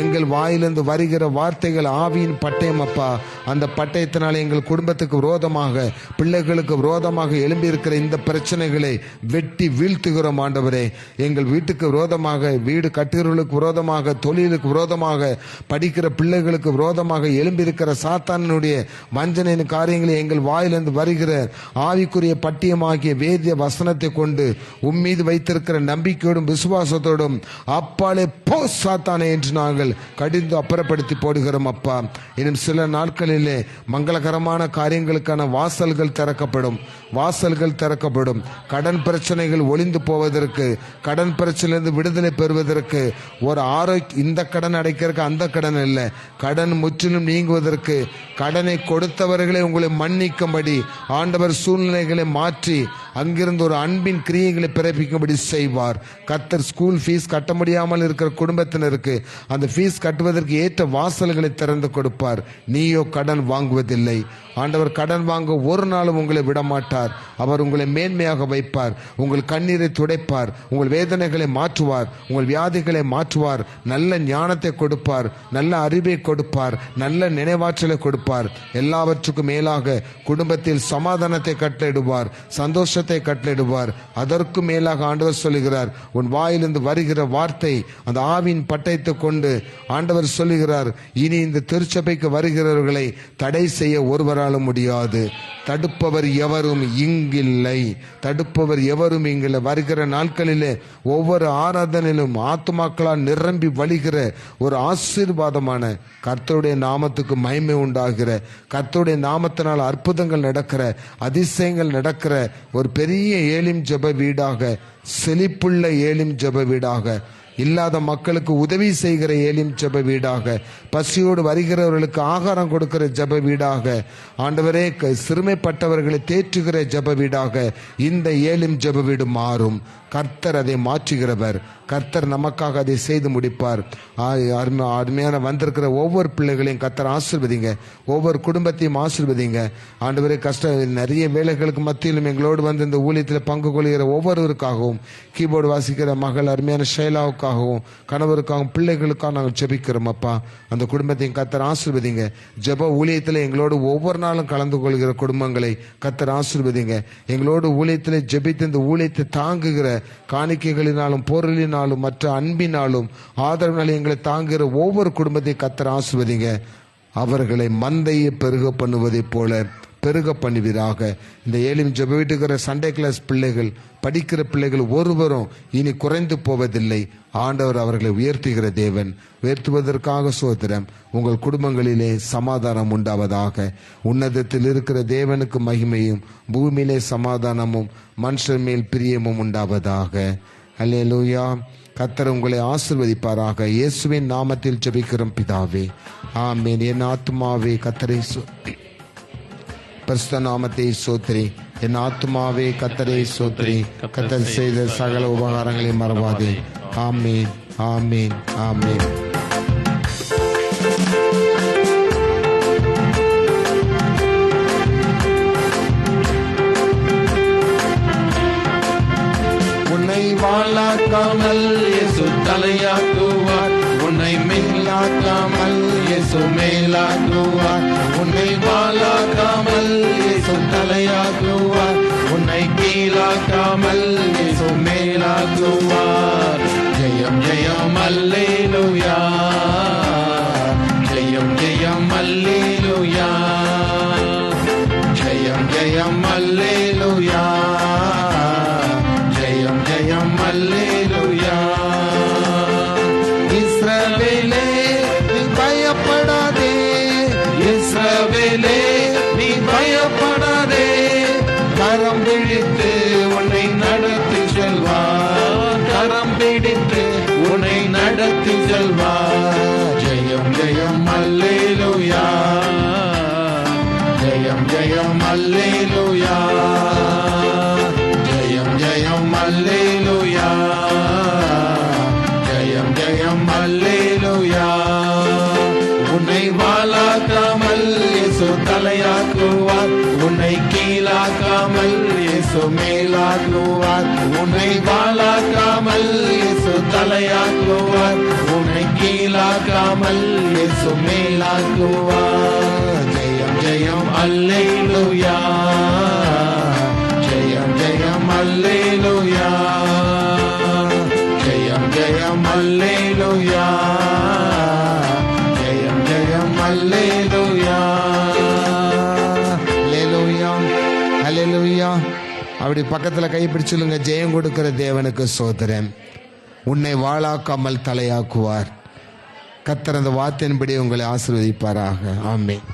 எங்கள் வாயிலிருந்து வருகிற வார்த்தைகள் ஆவியின் பட்டயம் அப்பா. அந்த பட்டயத்தினால் எங்கள் குடும்பத்துக்கு விரோதமாக, பிள்ளைகளுக்கு விரோதமாக எழும்பி இருக்கிற இந்த பிரச்சனைகளை வெட்டி வீழ்த்துகிறோம் ஆண்டவரே. எங்கள் வீட்டுக்கு விரோதமாக, வீடு கட்டுகிறவர்களுக்கு விரோதமாக, தொழிலுக்கு விரோதமாக, படிக்கிற பிள்ளைகளுக்கு விரோதமாக எழும்பி இருக்கிற சாத்தானுடைய வஞ்சனையின் காரியங்களை எங்கள் வாயிலிருந்து வருகிற ஆவிக்குரிய பட்டியமாகிய வேதிய வசனத்தை கொண்டு உம்மீது வைத்திருக்கிற நம்பிக்கையோடும் விசுவாசத்தோடும் அப்பாலே போ சாத்தானே என்று நாங்கள் கடிந்து அப்புறப்படுத்தி போடுகிறோம் அப்பா. இன்னும் சில நாட்களிலே மங்களகரமான காரியங்களுக்கான வாசல்கள் திறக்கப்படும், வாசல்கள் திறக்கப்படும். கடன் பிரச்சனைகள் ஒளிந்து போவதற்கு, கடன் பிரச்சனையிலிருந்து விடுதலை பெறுவதற்கு, ஒரு ஆரோக்கிய இந்த கடன் அடைக்கிறதுக்கு அந்த கடன் இல்லை, கடன் முற்றிலும் நீங்குவதற்கு, கடனை கொடுத்தவர்களை உங்களை மன்னிக்கும்படி ஆண்டவர் சூழ்நிலைகளை மாற்றி அங்கிருந்து ஒரு அன்பின் கிரியைகளை பிறப்பிக்கும்படி செய்வார். கர்த்தர் ஸ்கூல் ஃபீஸ் கட்ட முடியாமல் இருக்கிற குடும்பத்தினருக்கு அந்த ஃபீஸ் கட்டுவதற்கு ஏற்ற வாசல்களை திறந்து கொடுப்பார். நீயோ கடன் வாங்குவதில்லை. ஆண்டவர் கடன் வாங்க ஒரு நாளும் உங்களை விடமாட்டார். அவர் உங்களை மேன்மையாக வைப்பார், உங்கள் கண்ணீரை துடைப்பார், உங்கள் வேதனைகளை மாற்றுவார், உங்கள் வியாதிகளை மாற்றுவார், நல்ல ஞானத்தை கொடுப்பார், நல்ல அறிவை கொடுப்பார், நல்ல நினைவாற்றலை கொடுப்பார். எல்லாவற்றுக்கும் மேலாக குடும்பத்தில் சமாதானத்தை கட்டளையிடுவார், சந்தோஷத்தை கட்டளையிடுவார். அதற்கு மேலாக ஆண்டவர் சொல்லுகிறார், உன் வாயிலிருந்து வருகிற வார்த்தை அந்த ஆவின் பட்டயத்தை கொண்டு ஆண்டவர் சொல்லுகிறார், இனி இந்த திருச்சபைக்கு வருகிறவர்களை தடை செய்ய ஒருவரால் முடியாது. தடுப்பவர் எவரும் இங்கில்லை, தடுப்பவர் எவரும் இங்கில்லை. வருகிற நாட்களிலே ஒவ்வொரு ஆராதனையிலும் ஆத்துமாக்களால் நிரம்பி வழிகிற ஒரு ஆசீர்வாதமான, கர்த்தருடைய நாமத்துக்கு மகிமை உண்டாகிற, கர்த்தருடைய நாமத்தினால் அற்புதங்கள் நடக்கிற, அதிசயங்கள் நடக்கிற ஒரு பெரிய ஏலிம் ஜெப வீடாக, செழிப்புள்ள ஏலிம் ஜெப வீடாக, இல்லாத மக்களுக்கு உதவி செய்கிற ஏலிம் ஜெப வீடாக, பசியோடு வருகிறவர்களுக்கு ஆகாரம் கொடுக்கிற ஜெப வீடாக, ஆண்டவரே சிறுமைப்பட்டவர்களை தேற்றுகிற ஜெப வீடாக இந்த ஏலிம் ஜெப வீடு மாறும். கர்த்தர் அதை மாற்றுகிறவர், கர்த்தர் நமக்காக அதை செய்து முடிப்பார். அருமையான வந்திருக்கிற ஒவ்வொரு பிள்ளைகளையும் கர்த்தர் ஆசீர்வதிங்க, ஒவ்வொரு குடும்பத்தையும் ஆசீர்வதிங்க. ஆண்டவரே நிறைய வேலைகளுக்கு மத்தியிலும் எங்களோடு வந்து இந்த ஊழியத்தில் பங்கு கொள்கிற ஒவ்வொருவருக்காகவும், கீபோர்டு வாசிக்கிற மகள் அருமையான ஷைலாவுக்காகவும், கணவருக்காகவும், பிள்ளைகளுக்காக நாங்கள் ஜெபிக்கிறோம் அப்பா. அந்த குடும்பத்தையும் கர்த்தர் ஆசீர்வதிங்க. ஜெப ஊழியத்தில் எங்களோடு ஒவ்வொரு நாளும் கலந்து கொள்கிற குடும்பங்களை கர்த்தர் ஆசீர்வதிங்க. எங்களோடு ஊழியத்தில் ஜெபித்து இந்த ஊழியத்தை தாங்குகிற காணிக்கைகளினாலும், பொருளினாலும், மற்ற அன்பினாலும், ஆதரவினாலும் எங்களை தாங்குகிற ஒவ்வொரு குடும்பத்தையும் கர்த்தர் ஆசீர்வதிங்க. அவர்களை மந்தையை பெருக பண்ணுவதை போல பெருக பண்ணுவீராக. இந்த ஏலிம் ஜெப வீட்டுக்கிற சண்டே கிளாஸ் பிள்ளைகள், படிக்கிற பிள்ளைகள் ஒருவரும் இனி குறைந்து போவதில்லை. ஆண்டவர் அவர்களை உயர்த்துகிற தேவன். உயர்த்துவதற்காக சோத்திரம். உங்கள் குடும்பங்களிலே சமாதானம் உண்டாவதாக. உன்னதத்தில் இருக்கிற தேவனுக்கு மகிமையும், பூமியிலே சமாதானமும், மனுஷர் மேல் பிரியமும் உண்டாவதாக. அல்லேலூயா. கர்த்தர் உங்களை ஆசீர்வதிப்பாராக. இயேசுவின் நாமத்தில் ஜெபிக்கிறோம் பிதாவே, ஆமென். என் ஆத்துமாவே கர்த்தரை பரிசுத்த நாமத்தை சோத்திரி. என் ஆத்துமாவே கர்த்தரை சோத்திரி. கர்த்தர் செய்த சகல உபகாரங்களை மறவாதே. ஆமென், ஆமென், ஆமென். உன்னை வாளாக்காமல் இயேசு தலையாக்குவார், உன்னை மேலாக்காமல் இயேசு இயேசு மேலாக்குவார். உன்னை வாளாக்காமல் இயேசு தலையாக்குவார். உன்னை கீழாக்காமல் இயேசு மேலாக்குவார். ஜெயம் ஜெயம் அல்லேலூயா, ஜெயம் ஜெயம் அல்லேலூயா, ஜெயம் ஜெயம் அல்லேலூயா, ஜெயம் ஜெயம் அல்லேலூயா. இஸ்ரவேலே நீ பயப்படாதே, இஸ்ரவேலே நீ பயப்படாதே, கரம் பிடித்து உன்னை நடத்தி செல்வார், கரம் பிடித்து உன்னை நடத்தி செல்வார். ஜெயம் ஜெயம் அல்லேலூயா, ஜெயம் ஜெயம் அல்லேலூயா, ஜெயம் ஜெயம் அல்லேலூயா, ஜெயம் ஜெயம் அல்லேலூயா. உன்னை வாளாக்காமல் இயேசு தலையாக்குவார். உன்னை கீழாக்காமல் இயேசு மேலாக்குவார். உன்னை வாளாக்காமல் இயேசு தலையாக்குவார். உன்னை கீழாக்காமல் இயேசு மேலாக்குவார். ஜெயம் ஜெயம் அல்லேலூயா, ஜெயம் ஜெயம் அல்லேலூயா, ஜெயம் ஜெயம் அல்லேலூயா, ஜெயம் ஜெயம் அல்லேலூயா. அல்லேலூயா, அல்லேலூயா. அப்படி பக்கத்துல கைப்பிடிச்சுலுங்க. ஜெயம் கொடுக்கிற தேவனுக்கு சோதரன். உன்னை வாளாக்காமல் தலையாக்குவார். கர்த்தர் அந்த வார்த்தையின்படி உங்களை ஆசீர்வதிப்பாராக. ஆமென்.